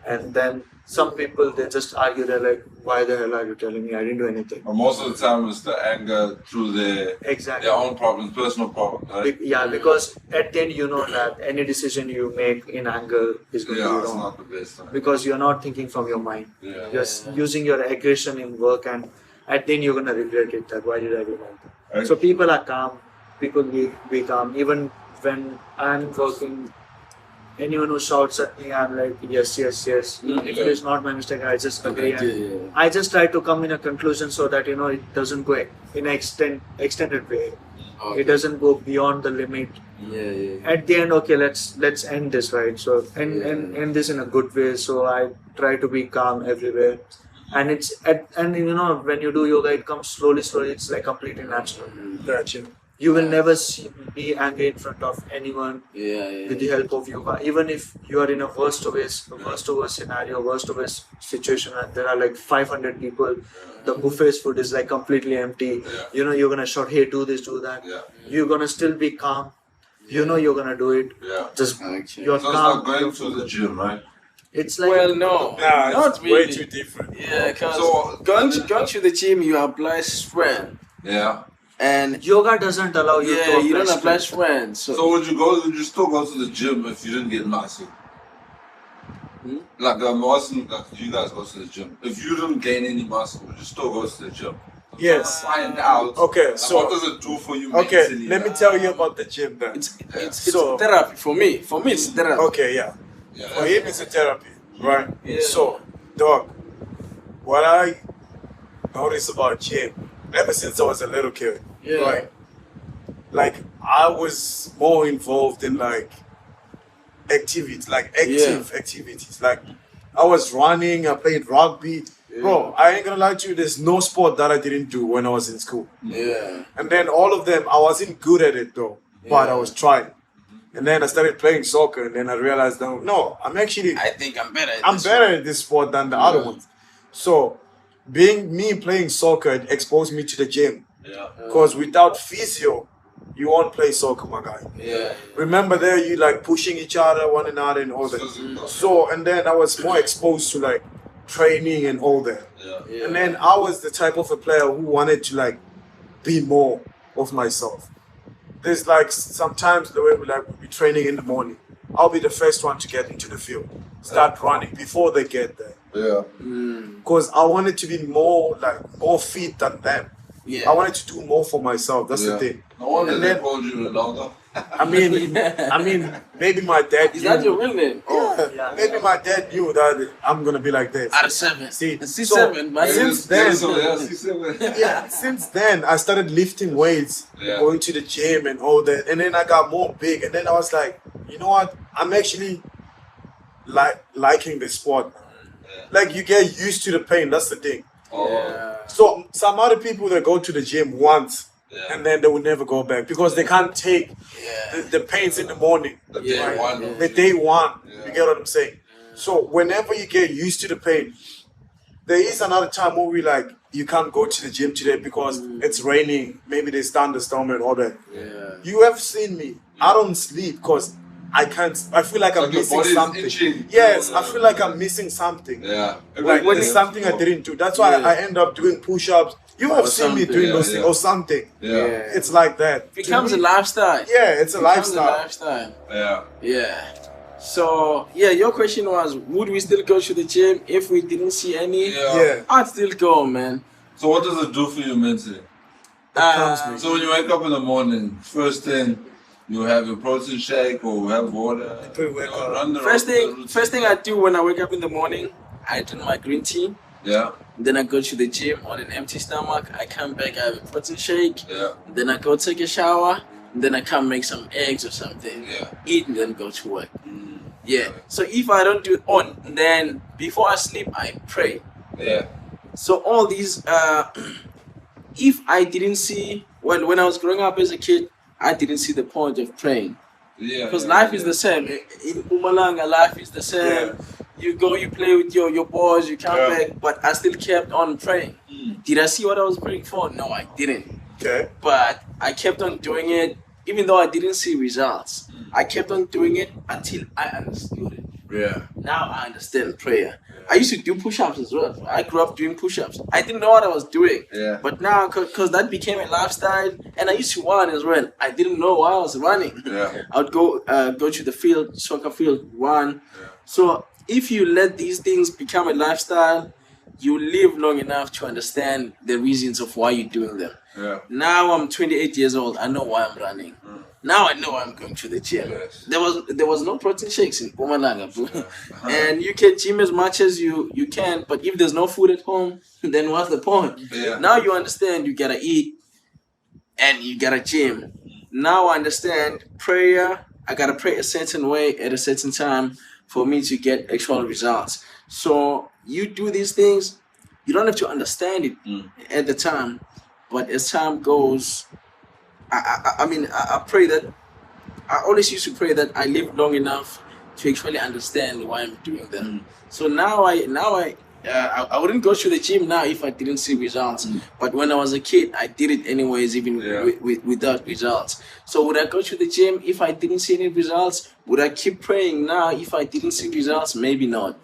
And then some people, they just argue, they're like, why the hell are you telling me? I didn't do anything. But most of the time it's the anger through Exactly. their own problems, personal problems, right? Because at the end you know that any decision you make in anger is going to be It's wrong. not the best. Right? Because you're not thinking from your mind. Yeah. You're using your aggression in work, and at the end you're going to regret it, that why did I do that? So people are calm, people be calm. Even when I'm working, anyone who shouts at me, I'm like, yes, yes, yes. Even if it is not my mistake, I just agree. And I just try to come in a conclusion so that it doesn't go in an extended way. It doesn't go beyond the limit. At the end, okay, let's end this, right? So end this in a good way. So I try to be calm everywhere. And when you do yoga, it comes slowly. It's like completely natural. Gotcha. You will never be angry in front of anyone with the help of yoga. Even if you are in a worst of scenario, worst of situation, and there are like 500 people, the buffet's food is like completely empty. You're gonna shout, "Hey, do this, do that." You're gonna still be calm. You're gonna do it. Just you're So calm. it's like going to the gym, right? It's like no, Nah, not it's really. way too different. Yeah, because So- going to the gym, you apply strength, Yeah. and yoga doesn't allow you to you don't apply strength. strength. So would you still go to the gym if you didn't get muscle? Like I'm asking, like you guys go to the gym. If you didn't gain any muscle, would you still go to the gym? Yes. Find out. Okay, like, so- what does it do for you Okay, mentally? let me tell you about the gym then. It's So- therapy for me. For me, it's therapy. Okay, yeah. Yeah. For him, it's a therapy, right? Yeah. So, dog, what I noticed about gym ever since I was a little kid, right? Like, I was more involved in like activities, like active activities. Like, I was running, I played rugby. Bro, I ain't gonna lie to you, there's no sport that I didn't do when I was in school. Yeah. And then all of them, I wasn't good at it though, but I was trying. And then I started playing soccer, and then I realized, no, I'm actually, I think I'm better. I'm better at this sport than the other ones. So, being me playing soccer it exposed me to the gym. Yeah. Because without physio, you won't play soccer, my guy. Yeah. Remember there, you like pushing each other, one another, and all that. So, and then I was more exposed to like training and all that. Yeah. And then I was the type of a player who wanted to like be more of myself. There's like sometimes the way we'll be training in the morning. I'll be the first one to get into the field, start running before they get there. Yeah. Because I wanted to be more fit than them. Yeah. I wanted to do more for myself. That's the thing. No wonder And they then- called you Ronaldo. I mean, maybe my dad. Is that your real name? Yeah, maybe my dad knew that I'm gonna be like this. Out of 7. See, C7, so man. since then, yeah. since then I started lifting weights, going to the gym and all that, and then I got more big, and then I was like, you know what? I'm actually liking the sport. Like you get used to the pain. That's the thing. So some other people that go to the gym once. And then they will never go back because they can't take the pains in the morning. The day one. The day one. You get what I'm saying? So whenever you get used to the pain, there is another time where we like, you can't go to the gym today because it's raining. Maybe there's thunderstorm and all that. You have seen me. I don't sleep because I can't. I feel like I'm your missing body's something. itching. Yes, I feel like I'm missing something. Yeah. Like there's something I didn't do. That's why I end up doing push-ups. You have seen me doing those things or something. Yeah. It's like that. It becomes To a me, lifestyle. Yeah, it's a lifestyle. lifestyle. Yeah. Yeah. So, your question was, would we still go to the gym if we didn't see any? Yeah. I'd still go, man. So what does it do for you mentally? So when you wake up in the morning, first thing, you have your protein shake or have water. First thing I do when I wake up in the morning, I drink my green tea. Yeah. Then I go to the gym on an empty stomach. I come back, I have a protein shake. Yeah. Then I go take a shower. Then I come make some eggs or something. Yeah. Eat and then go to work. Yeah. So if I don't do it then before I sleep, I pray. Yeah. So all these, if I didn't see, when I was growing up as a kid, I didn't see the point of praying. Yeah. Because life is the same. In Mpumalanga, life is the same. You go, you play with your boys, you come back, but I still kept on praying. Did I see what I was praying for? No, I didn't. Okay. But I kept on doing it, even though I didn't see results. I kept on doing it until I understood it. Yeah. Now I understand prayer. I used to do push-ups as well. I grew up doing push-ups. I didn't know what I was doing. Yeah. But now, because that became a lifestyle, and I used to run as well. I didn't know why I was running. Yeah. I would go to the field, soccer field, run. So if you let these things become a lifestyle, you live long enough to understand the reasons of why you're doing them. Yeah. Now I'm 28 years old. I know why I'm running. Now I know I'm going to the gym. Yes. There was no protein shakes in Mpumalanga, bro. And you can gym as much as you can, but if there's no food at home, then what's the point? Yeah. Now you understand you gotta eat and you gotta gym. Now I understand prayer. I gotta pray a certain way at a certain time for me to get actual results. So you do these things, you don't have to understand it at the time, but as time goes, I pray that I always used to pray that I live long enough to actually understand why I'm doing them. So now I wouldn't go to the gym now if I didn't see results. But when I was a kid, I did it anyways, even without results. So would I go to the gym if I didn't see any results? Would I keep praying now if I didn't see results? Maybe not.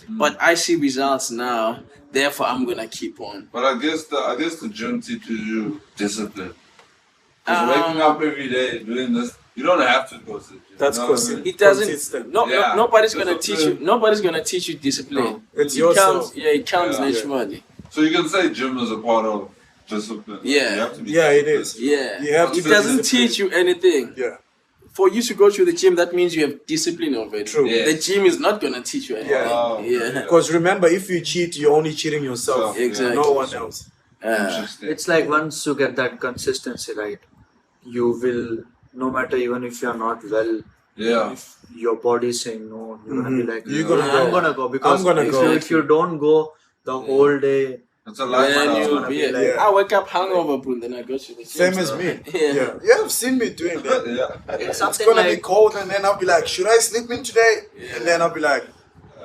But I see results now, therefore I'm gonna keep on. But I guess the gym teaches you discipline. Because waking up every day doing this, you don't have to go to the gym. That's consistent. It doesn't. Nobody's gonna teach you. Nobody's gonna teach you discipline. No, it's yourself. It comes naturally. So you can say gym is a part of discipline. Yeah. You have to be It is. Yeah. You have to It be doesn't disciplined. teach you anything. Yeah. For you to go to the gym, that means you have discipline already. True. Yeah. The gym is not gonna teach you anything. Yeah. Because remember, if you cheat, you're only cheating yourself. Exactly. No one else. Interesting. It's like once you get that consistency right, you will, no matter even if you're not well, if your body is saying no, you're gonna be like, You're gonna go. I'm gonna go, because I'm gonna go. if you don't go the whole day, It's a lifestyle. Then you I wake up hungover, bro, then I go to the gym. Same as me. Yeah. You have seen me doing that. Yeah. it's It's something gonna be like cold, and then I'll be like, should I sleep in today? And then I'll be like,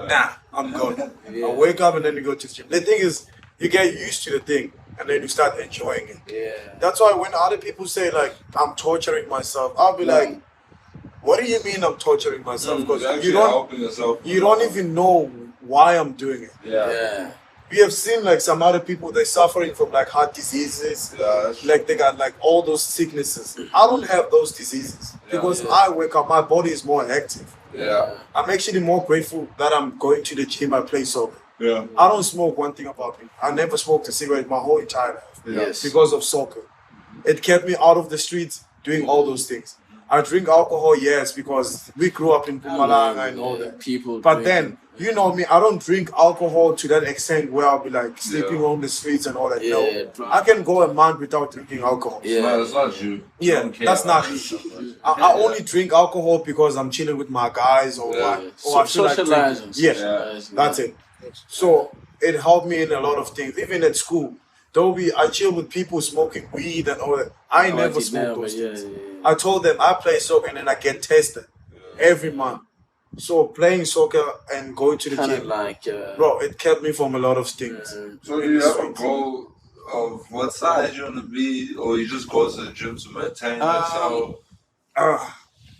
nah, I'm going. I'll wake up and then you go to the gym. The thing is, you get used to the thing and then you start enjoying it. Yeah. That's why when other people say like, I'm torturing myself, I'll be like, what do you mean I'm torturing myself? Because You're actually helping yourself. you don't even know why I'm doing it. Yeah. We have seen like some other people, they're suffering from like heart diseases, like they got like all those sicknesses. I don't have those diseases because I wake up, my body is more active. Yeah. I'm actually more grateful that I'm going to the gym, I play soccer. Yeah. I don't smoke. One thing about me, I never smoked a cigarette my whole entire life. Yes. Because of soccer. It kept me out of the streets doing all those things. I drink alcohol, yes, because we grew up in Mpumalanga and all that. People. But then, you know me, I don't drink alcohol to that extent where I'll be like sleeping on the streets and all that. No, I can go a month without drinking alcohol. Yeah. That's not you. Yeah, that's not me. I only drink alcohol because I'm chilling with my guys or what. Or I feel like drinking. Yeah, that's it. So it helped me in a lot of things. Even at school, I chill with people smoking weed and all that. I never smoke those things. I told them I play soccer and then I get tested every month. So playing soccer and going to the gym, like, bro, it kept me from a lot of things. So you have a goal of what size you want to be, or you just go to the gym to maintain yourself?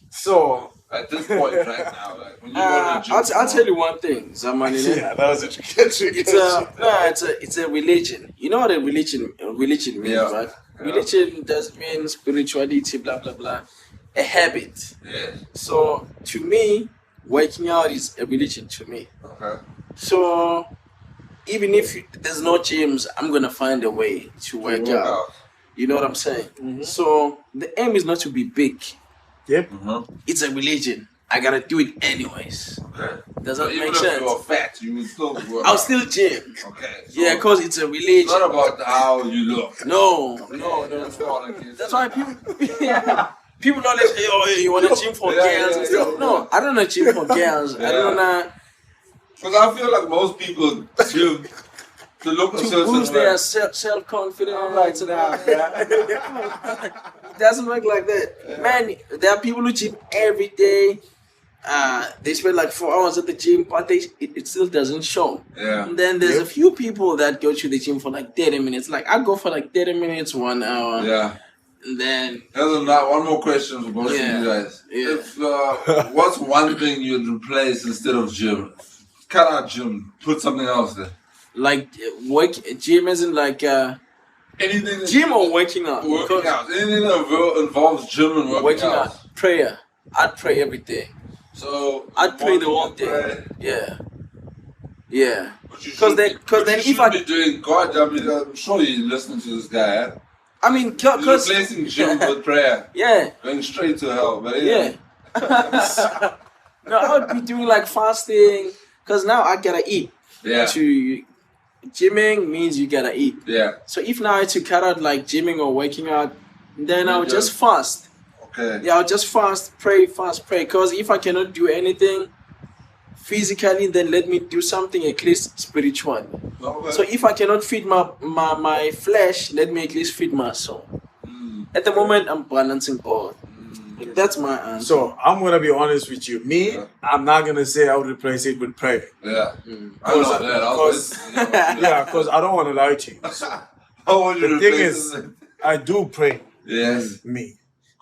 So at this point right now, like when you go to the gym, I'll tell you one thing, Zamani. yeah, that was a tricky. It's a religion. You know what a religion means, right? Religion does mean spirituality, blah blah blah. A habit. Yeah. So to me, working out is a religion to me. Okay. So even if there's no gyms, I'm gonna find a way to work out. You know what I'm saying? So the aim is not to be big. Yep. It's a religion. I gotta do it anyways. Okay. Does that Even make if sense? you're fat, you will still work I'll out. still gym. Okay. So Yeah, cause it's a religion. it's not about how you look. No. That's That's why people always say, "Oh, you want to gym for girls?" and stuff. No, I don't know gym for girls. I don't know Because I feel like most people gym to look a to certain boost way. their self confidence. It doesn't work like that, man. There are people who gym every day. They spend like 4 hours at the gym, but it still doesn't show. Yeah. And then there's a few people that go to the gym for like 30 minutes. Like I go for like 30 minutes, 1 hour. Yeah. And then There's one more question for both of you guys. Yeah. If what's one thing you'd replace instead of gym? Cut out gym, put something else there. like gym isn't like Anything. gym or working out. Working out. Anything that involves gym and working out. Prayer. I'd pray every day. So I'd pray the whole day. pray. Yeah. Yeah. Because then if you I should be doing God, I mean, I'm sure you're listening to this guy. Eh? I mean, You're because replacing gym with prayer. yeah, Going straight to hell. But yeah. No, I would be doing like fasting because now I gotta eat. Yeah. To gymming means you gotta eat. Yeah. So if now I had to cut out like gymming or working out, then I would just fast. Okay. Yeah, I'll just fast, pray. Because if I cannot do anything physically, then let me do something at least spiritually. Okay. So if I cannot feed my flesh, let me at least feed my soul. At the moment, I'm balancing both. That's my answer. So I'm gonna be honest with you. I'm not gonna say I would replace it with prayer. Yeah. I know that. Because I don't want to lie to you. The thing is, I do pray. Yes.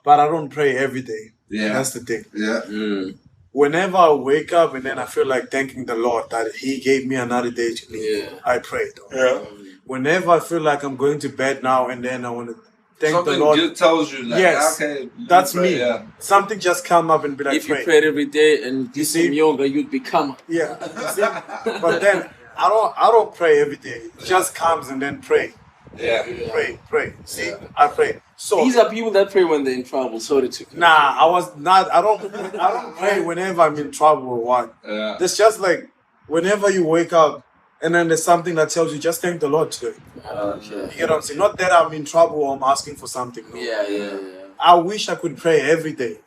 But I don't pray every day. Yeah. That's the thing. Yeah. Whenever I wake up and then I feel like thanking the Lord that He gave me another day to live, I pray. Yeah. Whenever I feel like I'm going to bed now and then I want to thank the Lord. Something tells you, like, yes, okay, that's pray, me. Yeah. Something just come up and be like, if you pray. prayed every day and do some yoga, you'd become. Yeah. You see? But then I don't pray every day. It just comes and then pray. Yeah. Pray. See, I pray. So these are people that pray when they're in trouble. Sorry to. Nah, I don't pray whenever I'm in trouble or what. Yeah. It's just like whenever you wake up and then there's something that tells you just thank the Lord today. Okay. You get what I'm saying? Not that I'm in trouble or I'm asking for something. No. Yeah. I wish I could pray every day.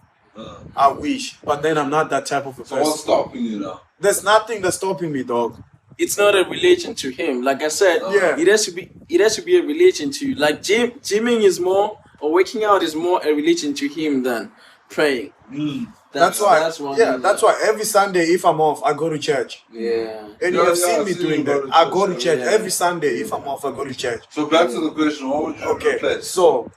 I wish, but then I'm not that type of a person. So what's stopping you now? There's nothing that's stopping me, dog. It's not a religion to him. Like I said, it has to be a religion to you. Like gymming is more, or waking out is more a religion to him than praying. That's why every Sunday, if I'm off, I go to church. Yeah. And you have seen me doing that. I go to church every Sunday. If I'm off, I go to church. So back to the question, what would you replace? So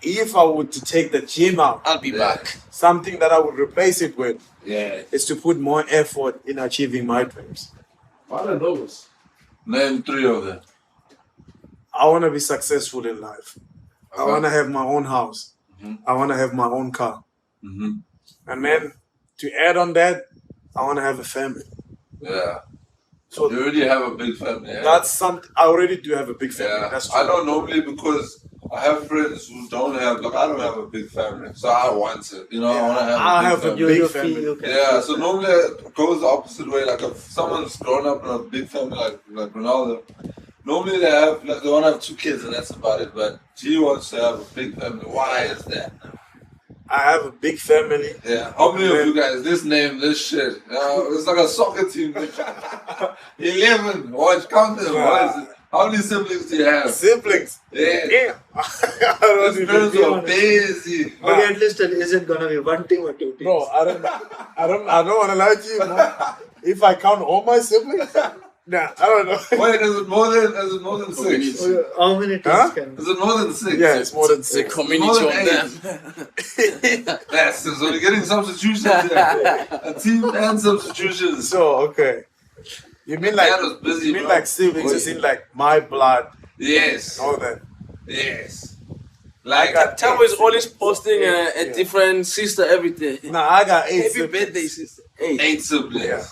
if I were to take the gym out, I'll be back. Something that I would replace it with is to put more effort in achieving my dreams. What are those? Name 3 of them. I want to be successful in life. I want to have my own house. I want to have my own car. And then to add on that, I want to have a family. Yeah. So you already have a big family. Yeah? That's something. I already do have a big family. Yeah. That's true. I know normally because I have friends who don't have. Like I don't have a big family, so I want it. You know, I want to have a big family. Yeah. So normally it goes the opposite way. Like if someone's grown up in a big family, like Ronaldo, normally they want to have 2 kids and that's about it. But he wants to have a big family. Why is that? I have a big family. Yeah. How many of you guys? This name, this shit. It's like a soccer team. 11. Watch, count them. What is it? How many siblings do you have? Siblings? Yeah. His parents are busy. Okay, at least is it gonna be 1 team or 2 teams? Bro, I don't want to lie to you, man. If I count all my siblings, nah, I don't know. Wait, is it more than 6? How many teams can? Is it more than 6? Yeah, it's more than 6. It's a community of them. Yes, so you're getting substitutions there. A team and substitutions. So, okay. You mean like like siblings as in like my blood? Yes. All that. Yes. Like Tamo is always posting a different sister every day. Nah, I got 8 Happy siblings. birthday, sister. 8 siblings. Yeah.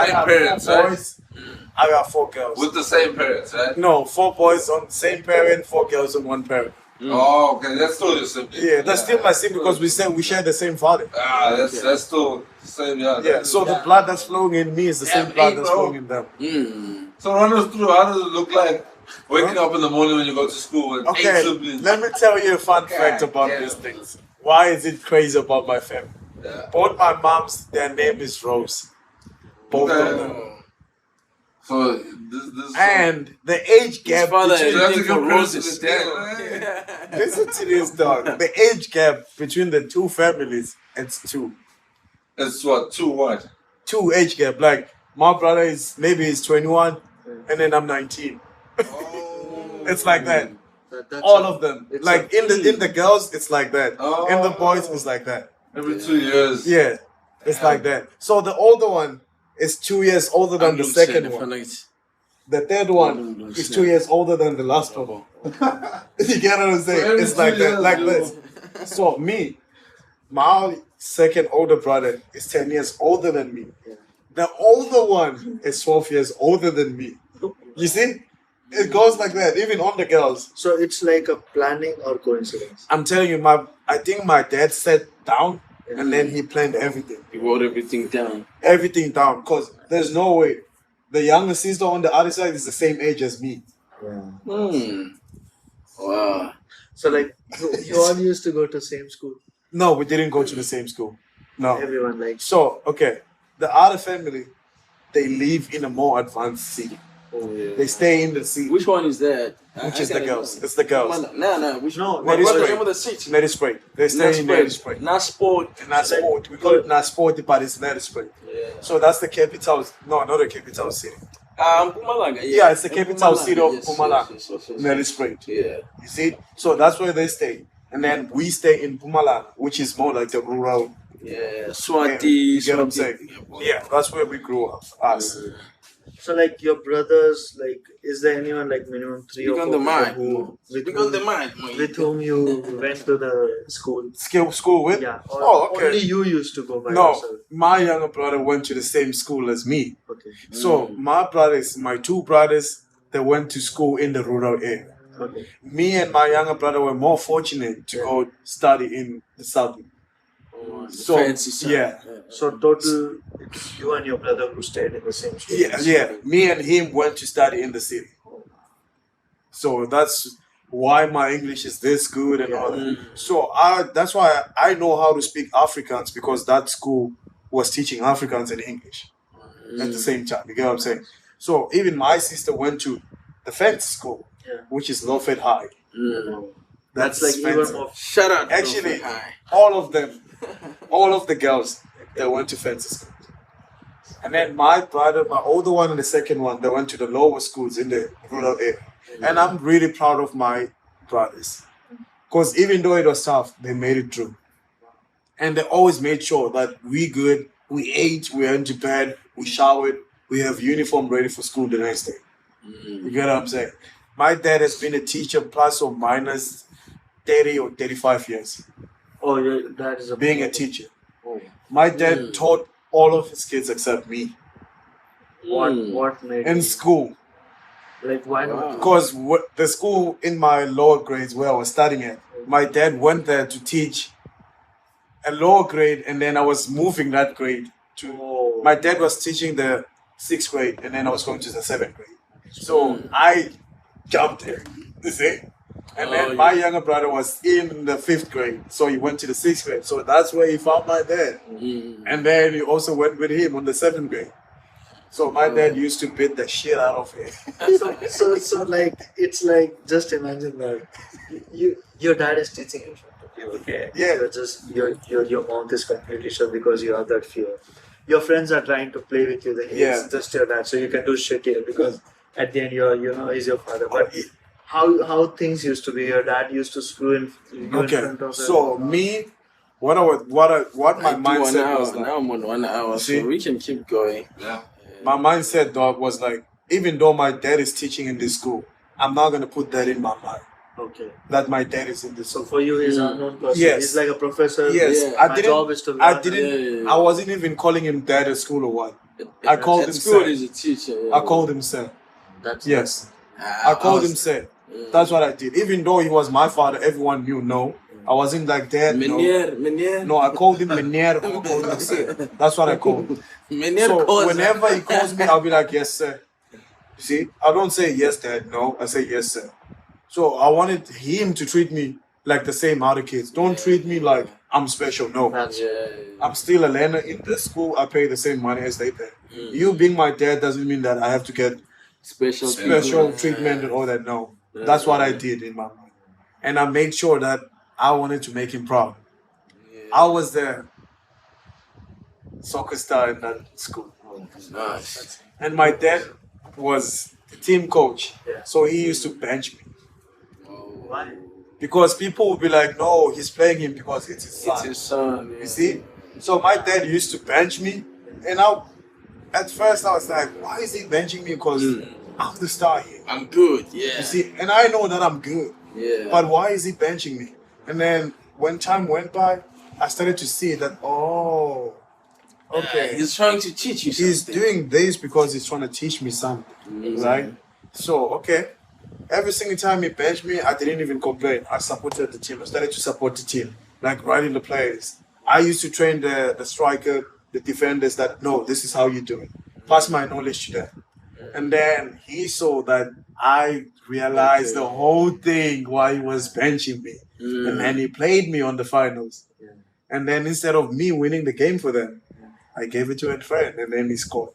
Same parents, 4 right? boys. I got 4 girls. With the same parents, right? No, 4 boys on the same parent, 4 girls on one parent. Oh, okay. That's still your sibling. Yeah, that's still my sibling because we share the same father. That's still the same. Yeah. So the blood that's flowing in me is the same blood that's flowing in them. So run us through. How does it look like waking up in the morning when you go to school with 8 siblings? Let me tell you a fun fact about these things. Why is it crazy about my family? Yeah. Both my moms, their name is Rose. Both of them. So this and the age gap between roses. Listen to this, dog. The age gap between the 2 families, it's 2. It's what? 2 what? 2 age gap. Like my brother is maybe he's 21 and then I'm 19. It's like that. All of them. Like in the girls, it's like that. In the boys, it's like that. Every 2 years. Yeah. It's like that. So the older one is 2 years older than the second one. The third one is 2 years older than the last one. You get what I'm saying? It's like that, like this. So me, my second older brother is 10 years older than me. The older one is 12 years older than me. You see? It goes like that, even on the girls. So it's like a planning or coincidence. I'm telling you, I think my dad sat down and then he planned everything. He wrote everything down. Everything down, because there's no way. The younger sister on the other side is the same age as me. Wow. So like you all used to go to same school. No, we didn't go to the same school. No. Everyone like. So, okay, the other family, they live in a more advanced city. Oh, yeah. They stay in the city. Which one is that? Which is the girls? It's the girls. No. Which No, What's the Spray. name of the city? Net spray. They stay in Net spray. Not sport. Not sport. We call it not sport, but it's Net spray. Yeah. So that's the capital. No, not the capital city. Mpumalanga. Yeah, it's the capital city of Mpumalanga. Yes. Net spray. Yeah. You see? So that's where they stay. And then we stay in Mpumalanga, which is more like the rural. Yeah. Swati. You get what I'm saying? Yeah, that's where we grew up. Us. So like your brothers, like is there anyone like minimum 3 or 4 Speak on the mind. who, Speak on the mind. with whom you went to the school? School with? Yeah. Or Oh, okay. only you used to go by No, yourself. my younger brother went to the same school as me. Okay. So my two brothers, they went to school in the rural area. Okay. Me and my younger brother were more fortunate to go study in the south. So Fancy side. yeah, So total, it's you and your brother who stayed in the same school. yeah. Me and him went to study in the city. So that's why my English is this good and all that. So that's why I know how to speak Afrikaans, because that school was teaching Afrikaans and English at the same time. You get what I'm saying? So even my sister went to the fancy school, which is Lowfed High. That's like fancy. even more. Shout out. to Actually, Lowfed High. all of them, all of the girls, they went to fancy school. And then my brother, my older one and the second one, they went to the lower schools in the rural area. And I'm really proud of my brothers. Because even though it was tough, they made it through. And they always made sure that we good, we ate, we went to bed, we showered, we have uniform ready for school the next day. You get what I'm saying? My dad has been a teacher plus or minus 30 or 35 years. Oh, that is a Being a teacher. Oh. My dad taught all of his kids except me What made in you- school. like why not? Because the school in my lower grades where I was studying at, my dad went there to teach a lower grade, and then I was moving that grade to. Oh. My dad was teaching the 6th grade, and then I was going to the 7th grade. So I jumped there, you see. And then my younger brother was in the 5th grade, so he went to the 6th grade. So that's where he found my dad. And then he also went with him on the 7th grade. So my dad used to beat the shit out of him. So like it's like just imagine that your dad is teaching in front of you, okay? Yeah. You're just your mouth is completely shut because you have that fear. Your friends are trying to play with you. It's just your dad, so you can do shit here because at the end he's your father. But how things used to be, your dad used to screw in you in front of So me, what my mindset was Now I'm on 1 hour, See? so we can keep going. Yeah. my mindset, dog, was like, even though my dad is teaching in this school, I'm not gonna put that in my mind Okay. that my dad is in this So school. for you, he's an unknown person. Yes. He's like a professor. Yes, Yeah. My job is to learn. I wasn't even calling him dad at school or what. I called him At school, sir. he's a teacher. I called him sir. That's Yes, I called him sir. That's what I did. Even though he was my father, everyone knew no. I wasn't like dad. No. Meneer. No, I called him Meneer. I called him sir. That's what I called him. Meneer So calls whenever he calls me, I'll be like, yes, sir. You see, I don't say yes, dad. No, I say yes, sir. So I wanted him to treat me like the same other kids. Don't treat me like I'm special. No, I'm still a learner in the school. I pay the same money as they pay. You being my dad doesn't mean that I have to get special treatment and all that. No, that's what I did in my mind, and I made sure that I wanted to make him proud. I was the soccer star in that school. Nice. And my dad was the team coach, so he used to bench me. Why? Because people would be like, no, he's playing him because it's his son. It's his son. You see? So my dad used to bench me, and at first I was like, why is he benching me? Because I'm the star here. I'm good. Yeah. You see? And I know that I'm good. Yeah. But why is he benching me? And then when time went by, I started to see that, okay, He's trying to teach you something. he's doing this because he's trying to teach me something, right? So, okay. Every single time he benched me, I didn't even complain. I supported the team. I started to support the team, like writing the players. I used to train the striker, the defenders that, no, this is how you do it. Pass my knowledge to them. And then he saw that I realized the whole thing why he was benching me. And then he played me on the finals. And then instead of me winning the game for them, I gave it to a friend and then he scored.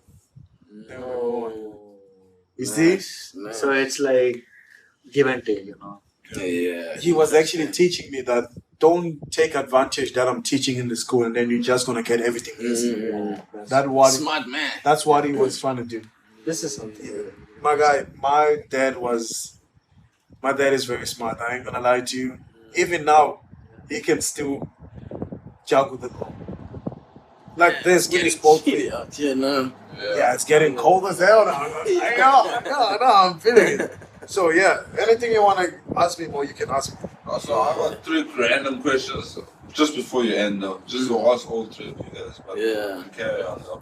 Then we won. You see? Nice. So it's like give and take, Yeah. He was actually teaching me that don't take advantage that I'm teaching in the school and then you're just gonna get everything easy. Smart man. That's what he was trying to do. This is something. My guy, my dad is very smart. I ain't gonna lie to you. Even now, he can still juggle the ball. Like this, when he spoke to me. out here now. Yeah, it's getting cold as hell now. I know, I'm feeling it. So yeah, anything you wanna ask me, boy, you can ask me. So I got 3 random questions just before you end though. Just to ask all 3 of you guys. But Yeah. carry on though.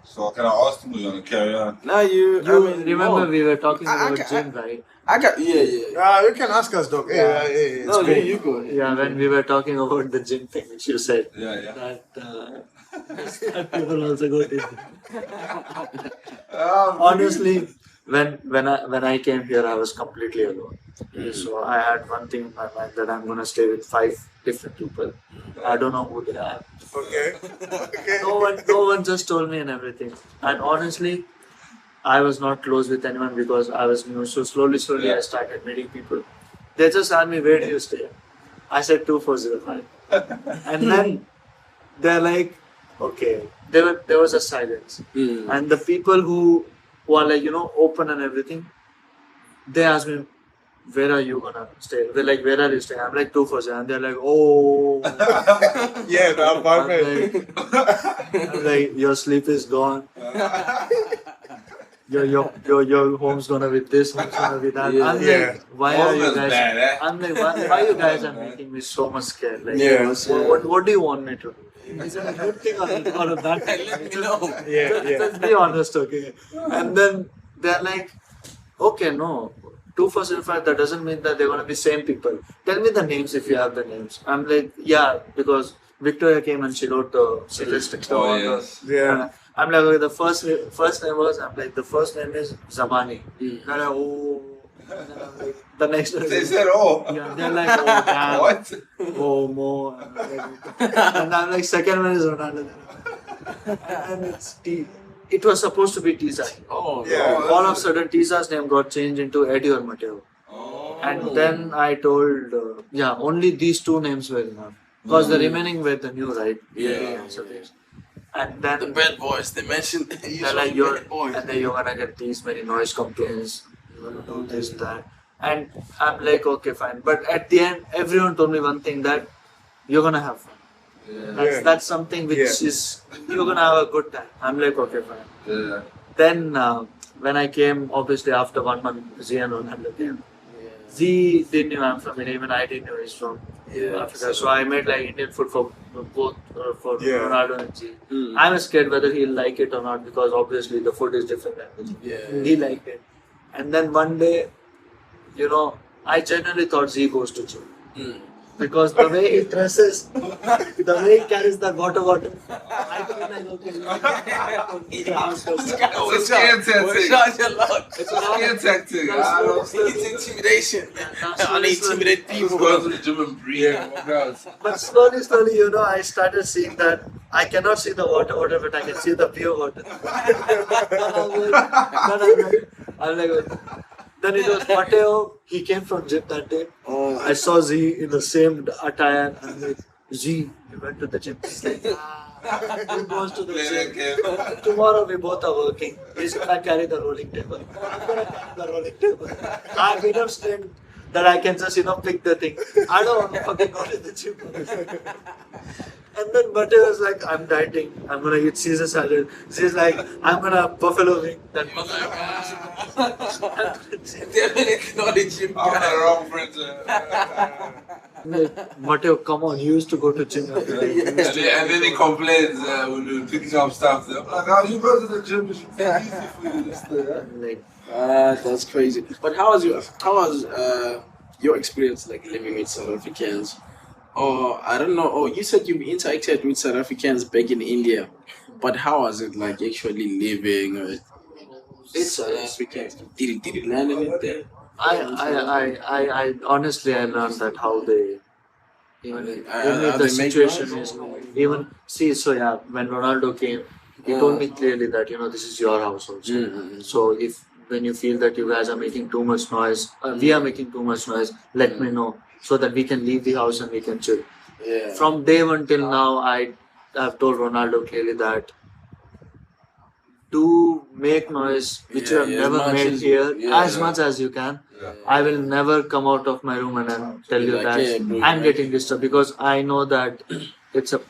So can I ask them or you wanna carry on? Now you Remember we were talking I- about gym, right? I got yeah. You can ask us, dog. It's No, cool. you go. Yeah, when we were talking about the gym thing, which you said Yeah. that people also go to gym. Honestly, when I came here, I was completely alone. So I had one thing in my mind that I'm gonna stay with 5 different people. I don't know who they are. Okay. No one just told me and everything. And honestly, I was not close with anyone because I was new. So slowly I started meeting people. They just asked me, where do you stay? I said 2405. And then they're like, okay. There was a silence. And the people who are like, open and everything, they asked me, where are you gonna stay? They're like, where are you staying? I'm like 247. And they're like, oh. Yeah, the apartment. I'm like, your sleep is gone. Your home's gonna be this, home's gonna be that. I'm like, why are you guys? Bad, eh? I'm like, why you guys are making me so much scared? Like, Yeah. what do you want me to do? Is it a good thing or a bad thing? Let me know. Let's be honest, okay? And then they're like, okay, no. 2405, that doesn't mean that they're gonna be same people. Tell me the names if you have the names. I'm like, yeah, because Victoria came and she wrote she listed the yes. Yeah. I'm like, okay, the first name was, I'm like, the first name is Zamani. They're like, oh. And then I'm like, the next one They is, said, oh. yeah, they're like, oh, damn. What? Oh, Mo. And I'm like, second one is Ronaldo. And it's T. It was supposed to be Tiza. Oh, Yeah. All of a sudden, Tiza's name got changed into Eddie or Mateo. And then I told, only these 2 names were enough. Because the remaining were the new, right? Yeah. And then The bad boys. They mentioned they're like, and then you're gonna get these many noise complaints. You're gonna do this, that. And I'm like, okay, fine. But at the end, everyone told me one thing, that you're gonna have fun. That's something which is, you're gonna have a good time. I'm like, okay, fine. Yeah. Then when I came, obviously after 1 month, Z and Ronaldo came. Z didn't know I'm from India, even I didn't know he's from Africa. So I made like Indian food for both, for Ronaldo and Z. I was scared whether he'll like it or not because obviously the food is different than he liked it. And then one day, I genuinely thought Z goes to gym. Because the way he dresses, the way he carries the water bottle, I feel like, okay, It's skin tactic. It's skin tactic. It's intimidation. I intimidate People people. go to the gym and breathe. But slowly, I started seeing that I cannot see the water bottle, but I can see the pure water. I'm like, then it was Mateo, he came from gym that day. I saw Z in the same attire. I'm like, Z, you went to the gym. He's like, he goes to the gym. Tomorrow we both are working. He's gonna carry the rolling table. I'm gonna carry the rolling table. I have enough strength that I can just, pick the thing. I don't want to fucking go to the gym. And then Mateo was like, I'm dieting. I'm gonna eat Caesar salad. She's like, I'm gonna buffalo wing. That They're acknowledging. I'm the wrong friend. Mateo, come on, you used to go to gym every day. And then he complains when we were picking up stuff. I'm like, oh, you go to the gym, it should be easy for you to stay. Like, That's crazy. But how was your experience like living with South Africans? Or I don't know. Oh, you said you've interacted with South Africans back in India, but how was it like actually living with South Africans? Did you learn anything? I honestly I learned that how they even if the situation is even see so yeah when Ronaldo came he told me clearly that this is your house also. So if when you feel that you guys are making too much noise, we are making too much noise, let me know so that we can leave the house and we can chill. Yeah. From day one till now, I've told Ronaldo clearly that to make noise which you have never made here as much as you can. I will never come out of my room and then tell you that I'm getting disturbed because I know that it's a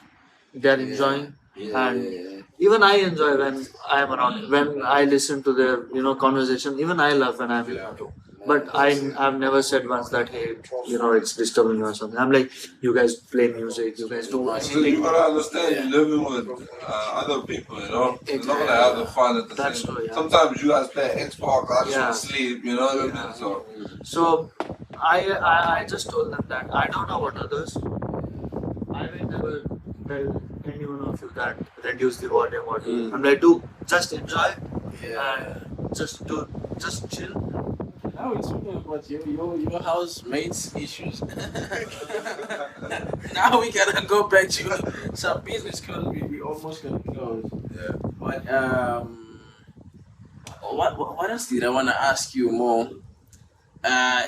they're enjoying and even I enjoy when I am around when I listen to their conversation. Even I love when I'm in my room. But I've never said once that hey it's disturbing me or something. I'm like you guys play music, you guys do So you gotta understand you're living with other people, You're not gonna have the fun at the That's same true, yeah. Sometimes you guys play Xbox, I just wanna sleep, you know what I mean? So I just told them that I don't know what others. I will never tell any one of you that reduce the volume or I'm like just enjoy and just chill. Now we're talking about your housemates' issues. Now we gotta go back to some business because we almost gonna close. Yeah. But what else did I wanna ask you more?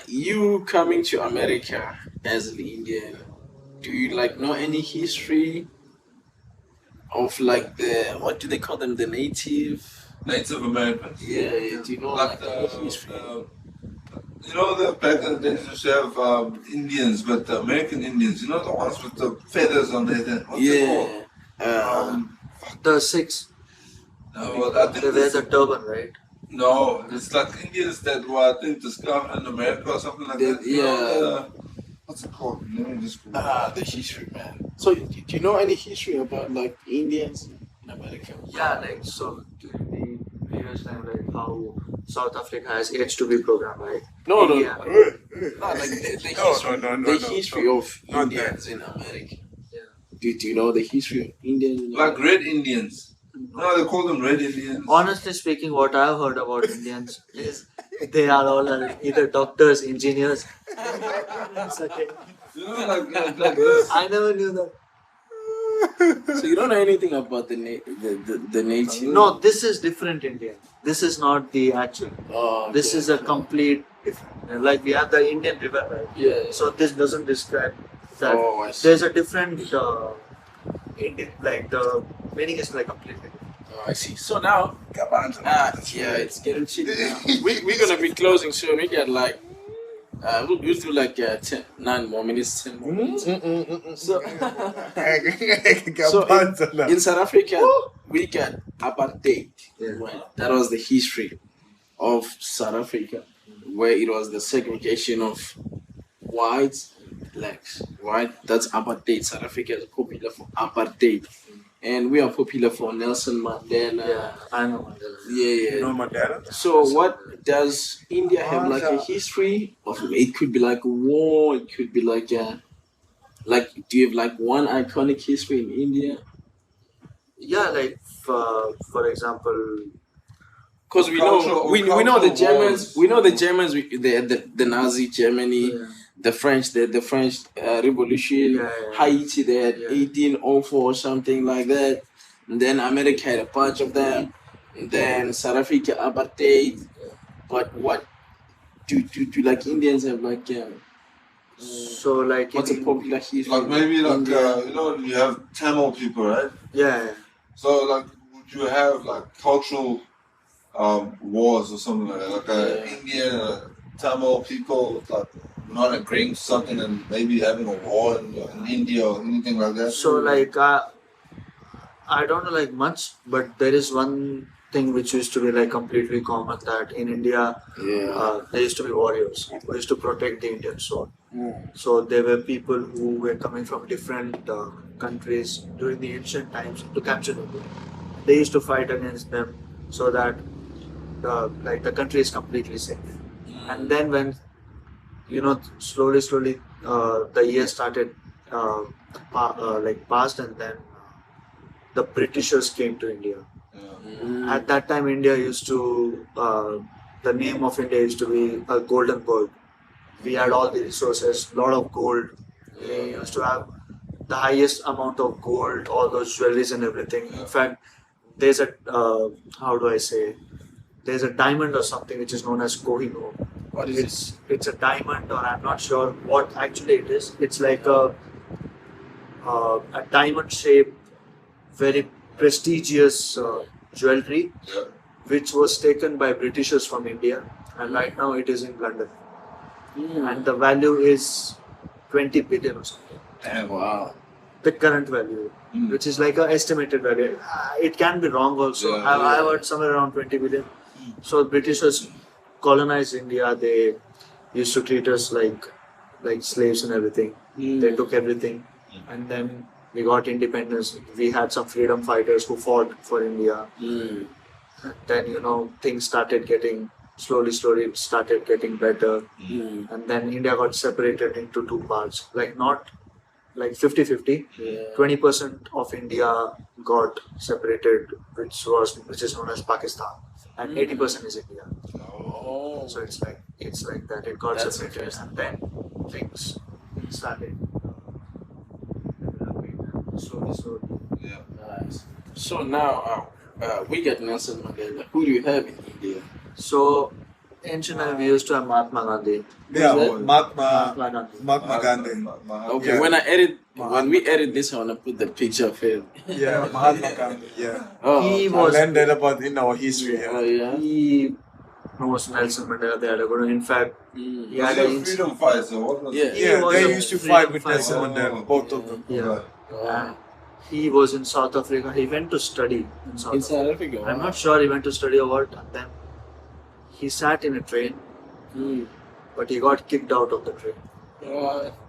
You coming to America as an Indian, do you know any history of what do they call them, the Native Americans. Yeah, do you know the history? Back in the days used to have Indians, but the American Indians, the ones with the feathers on their head. What's it called? The six. No, I think They wear the turban, right? No, it's like Indians that were, I think, discovered in America or something like that. What's it called? Let me just Google. The history, man. So, do you know any history about Indians in America? Yeah, so during the previous time, how South Africa has H2B program, right? No. India. The history of Indians in America. Yeah. Do you know the history of Indians in America? Like Red Indians. No, they call them Red Indians. Honestly speaking, what I've heard about Indians is they are all either doctors, engineers. It's okay. Like this. I never knew that. So you don't know anything about the native? No, this is different Indian. This is not the actual. This is a complete different. Like we have the Indian river, right? Yeah. So this doesn't describe that. I see. There's a different Indian, the meaning is completely. I see. So now, it's getting chilly now. We're gonna be closing soon. We got we'll do 9 more minutes, 10 more minutes. So in South Africa, we got apartheid. Right? That was the history of South Africa, where it was the segregation of whites, blacks. Right? That's apartheid. South Africa is popular for apartheid. And we are popular for Nelson Mandela. Yeah, I know Mandela. Yeah. You know Mandela? So what does India have a history of? It could be a war. It could be do you have one iconic history in India? Yeah, for example. Because we know the Germans. We know the Germans. The Nazi Germany. Yeah. The French, the French Revolution, Haiti, they had 1804 or something like that. And then America had a bunch of them. And then South Africa, apartheid. But what do Indians have So what's a popular history? Maybe you have Tamil people, right? Yeah. So would you have cultural wars or something like that? Indian Tamil people not agreeing to something and maybe having a war in India or anything like that? So I don't know much, but there is one thing which used to be like completely common, that in India there used to be warriors who used to protect the Indian soul. So there were people who were coming from different countries during the ancient times to capture India. They used to fight against them so that the country is completely safe. And then when slowly the years started passed, and then the Britishers came to India. At that time, India used to the name of India used to be a golden bird. We had all the resources, lot of gold. We used to have the highest amount of gold, all those jewelries and everything. In fact, there's a how do I say? There's a diamond or something which is known as Kohinoor. What is it? It's a diamond, or I'm not sure what actually it is. It's like a diamond shaped, very prestigious jewelry, which was taken by Britishers from India, and right now it is in London. And the value is 20 billion or something. Wow. The current value, which is like an estimated value. It can be wrong also. I heard somewhere around 20 billion. So Britishers colonized India. They used to treat us like slaves and everything. They took everything, and then we got independence. We had some freedom fighters who fought for India. And then things started getting slowly started getting better. And then India got separated into two parts, not like 50-50. 20% of India got separated, which is known as Pakistan, and 80% is India. So it's like that. It got separated, and then things started slowly. Nice. So now we get Nelson Mandela. Who do you have in India? So ancient time we used to have Mahatma Gandhi. Mahatma Gandhi. Okay, when we edit this, I want to put the picture of him. Yeah, Mahatma Gandhi. Yeah. He was Learned about in our history. he knows Nelson Mandela. They had a good. In fact, he had a freedom fighter, wasn't it? Yeah, was they a used to freedom fight with fighter. Nelson Mandela, both of them. And he was in South Africa. He went to study in South In Africa. South Africa. I'm not sure he went to study or what. And then he sat in a train, but he got kicked out of the train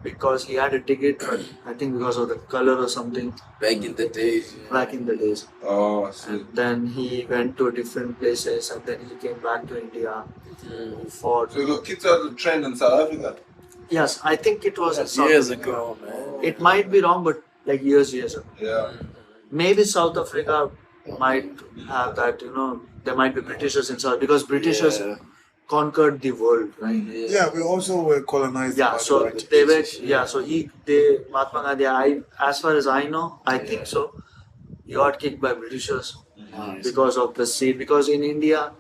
because he had a ticket, but I think because of the color or something. Back in the days. Back in the days. Oh, I see. And then he went to different places, and then he came back to India. He fought. So you got kicked out of the train in South Africa? Yes, I think it was in South Years Africa. ago, man. It might be wrong, but like years ago. Yeah. Maybe South Africa might have that, there might be Britishers in South, because Britishers conquered the world, right? Yeah, we also were colonized. Yeah, by so the British. they were, so Mahatma Gandhi, as far as I know, I think so, he got kicked by Britishers because of the seat. Because in India,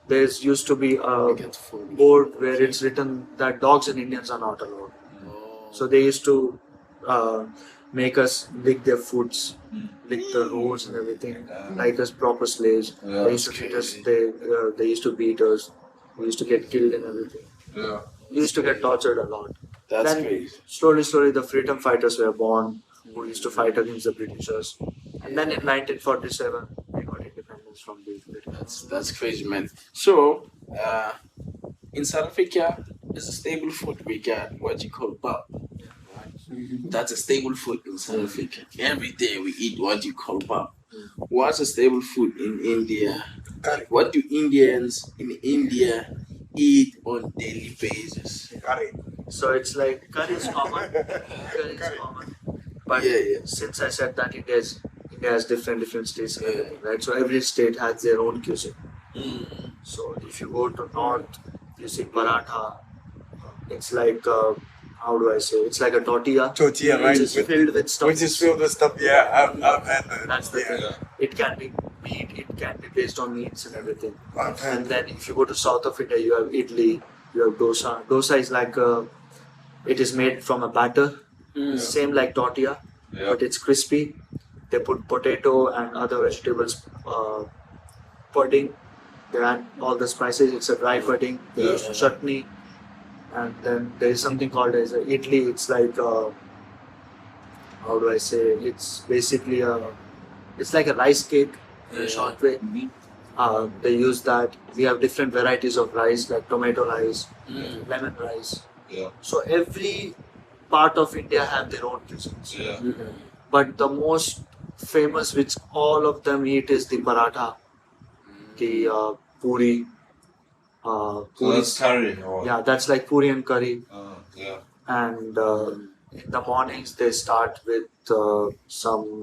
there used to be a board where it's written that dogs and Indians are not allowed. So they used to make us lick their foots, lick the roads and everything, like us proper slaves. They used to treat us, they used to beat us, we used to get killed and everything. Yeah. We used to get tortured a lot. That's Then crazy. slowly the freedom fighters were born, who used to fight against the Britishers. And then in 1947, we got independence from the British. That's crazy, man. So, in South Africa, there's a staple food we got, what you call pap. That's a staple food in South Africa. Every day we eat what you call pap. What's a staple food in India? What do Indians in India eat on daily basis? Curry. So it's like curry is common. But since I said that India has different states and everything, right? So every state has their own cuisine. So if you go to north, you see paratha. It's like how do I say? It's like a tortilla. Tortilla, right? Which is filled with stuff. Which is filled with stuff. Yeah, I've had that. That's the thing. It can be meat. It can be based on meats and everything. I've had And then if you go to south of India, you have idli. You have dosa. Dosa is like it is made from a batter, same like tortilla, but it's crispy. They put potato and other vegetables, pudding. They add all the spices. It's a dry pudding. They use chutney, and then there is something called as a idli. It's like how do I say? It's basically it's like a rice cake in a short way, They use that. We have different varieties of rice, like tomato rice, lemon rice. Yeah. So every part of India have their own cuisines. Yeah. But the most famous, which all of them eat, is the paratha, the puri. So that's curry. Or Yeah, that's like puri and curry. yeah. And in the mornings they start with some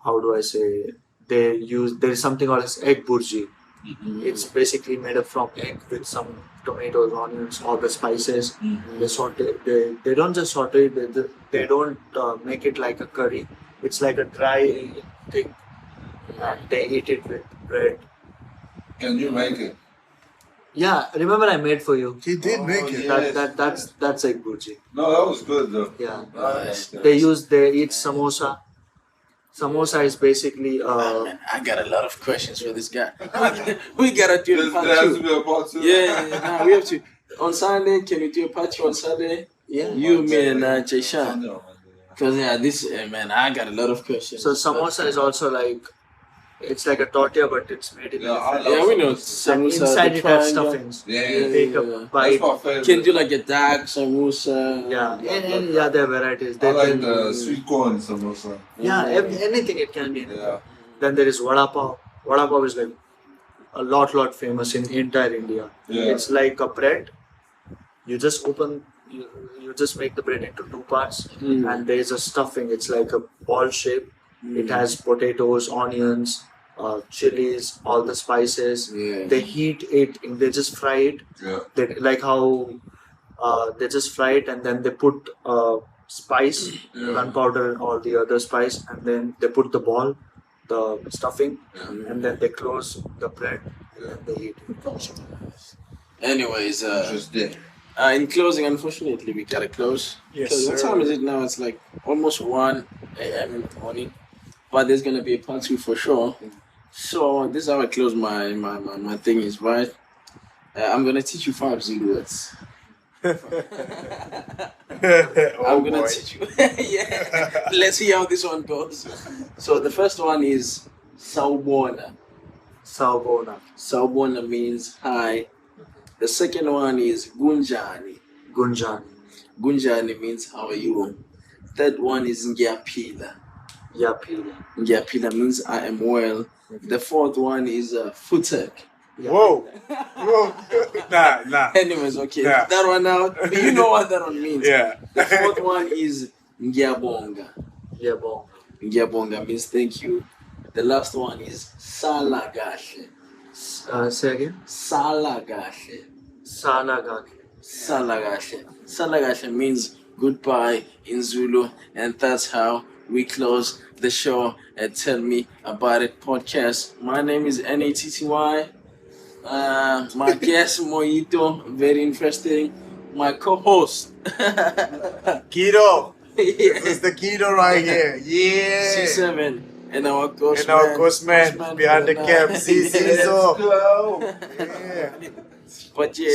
how do I say, there is something called as egg burji. It's basically made up from egg with some tomatoes, onions, all the spices. They saute. They don't just saute it. They don't make it like a curry. It's like a dry thing, and they eat it with bread. Can you make it? Yeah, remember I made for you. He did make it. Yeah. That's egg burji. No, that was good though. Yeah. Nice. They eat samosa. Samosa is basically Man, I got a lot of questions for this guy. We gotta do a There part has to two. be a part two. Yeah, nah, we have to. On Sunday, can we do a part two on Sunday? yeah. You, me, and Jayshan. Sunday, man. Because man, I got a lot of questions. So samosa is also like, it's like a tortilla, but it's made in Yeah, I different- love we know and samosa. inside the it has triangle. stuffings. Yeah, You yeah, take yeah. a That's bite. my favorite. Can do like a dark samosa. Yeah, and yeah, there are varieties. I like Then- the sweet corn samosa. yeah, anything it can be. Yeah. Then there is vada pav. Vada pav is like a lot famous in entire India. Yeah. It's like a bread. You just you just make the bread into two parts, and there is a stuffing. It's like a ball shape. It has potatoes, onions, chilies, all the spices. Yeah. They heat it. They just fry it. Yeah. They, like how they just fry it, and then they put spice, gunpowder, and all the other spice, and then they put the ball, the stuffing, and then they close the bread, and then they eat it. Anyways, Just there. in closing, unfortunately, we gotta close. Yes, Because what sir. time is it now? It's like almost 1 a.m. in the morning. But there's gonna be a part two for sure. So this is how I close my thing is, right? I'm gonna teach you 5 Zulu words. I'm gonna teach you. Yeah. Let's see how this one goes. So the first one is Sawubona. Sawubona, Sawubona means hi. The second one is Gunjani. Gunjan, Gunjani means how are you? Third one is Ngiyaphila. Yapila. Ngiyaphila means I am well. The fourth one is Futek. Whoa. Whoa. Nah. Anyways, okay, Yeah. that one out. You know what that one means. Yeah. The fourth one is Ngiyabonga. Yabong. Ngiyabonga means thank you. The last one is Salagahle. Say again. Salagahle. Salagaki. Salagahle. Salagahle means goodbye in Zulu, and that's how we close the show at Tell Me About It podcast. My name is Natty. My guest Mojito, very interesting. My co-host Keto. yeah. This is the keto right here. Yeah. C7 and our ghost And our ghost man behind the cam. CC Let's so. go. Yeah. But yeah,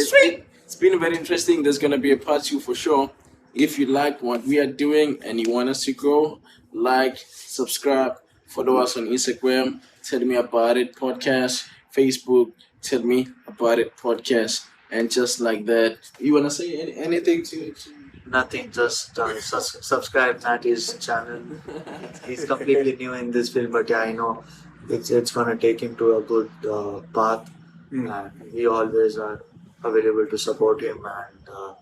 it's been very interesting. There's gonna be a part two for sure. If you like what we are doing and you want us to grow, like, subscribe, follow us on Instagram, Tell Me About It podcast, Facebook, Tell Me About It podcast, and just like that. You wanna say anything to Nothing, just subscribe Natty's channel. He's completely new in this field, but yeah, I know it's gonna take him to a good path. And we always are available to support him, and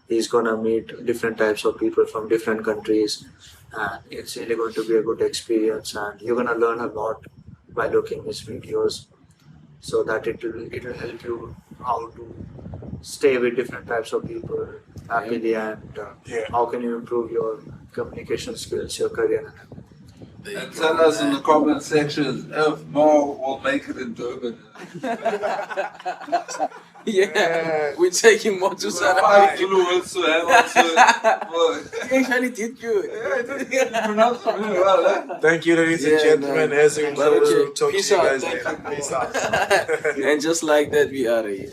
he's gonna meet different types of people from different countries, and it's really going to be a good experience. And you're gonna learn a lot by looking his videos, so that it will help you how to stay with different types of people happily, and Yeah. how can you improve your communication skills, your career. And tell us in the comment section if Mo will make it in Durban. Yeah, we're taking more to South Five Africa. Zulu words to have also. You actually did good. Pronounce it really well, eh? Thank you, ladies and Yeah, gentlemen. man. As we But close, okay, we'll talk to peace you out. guys Thank later. you. Peace out. And just like that, we are here.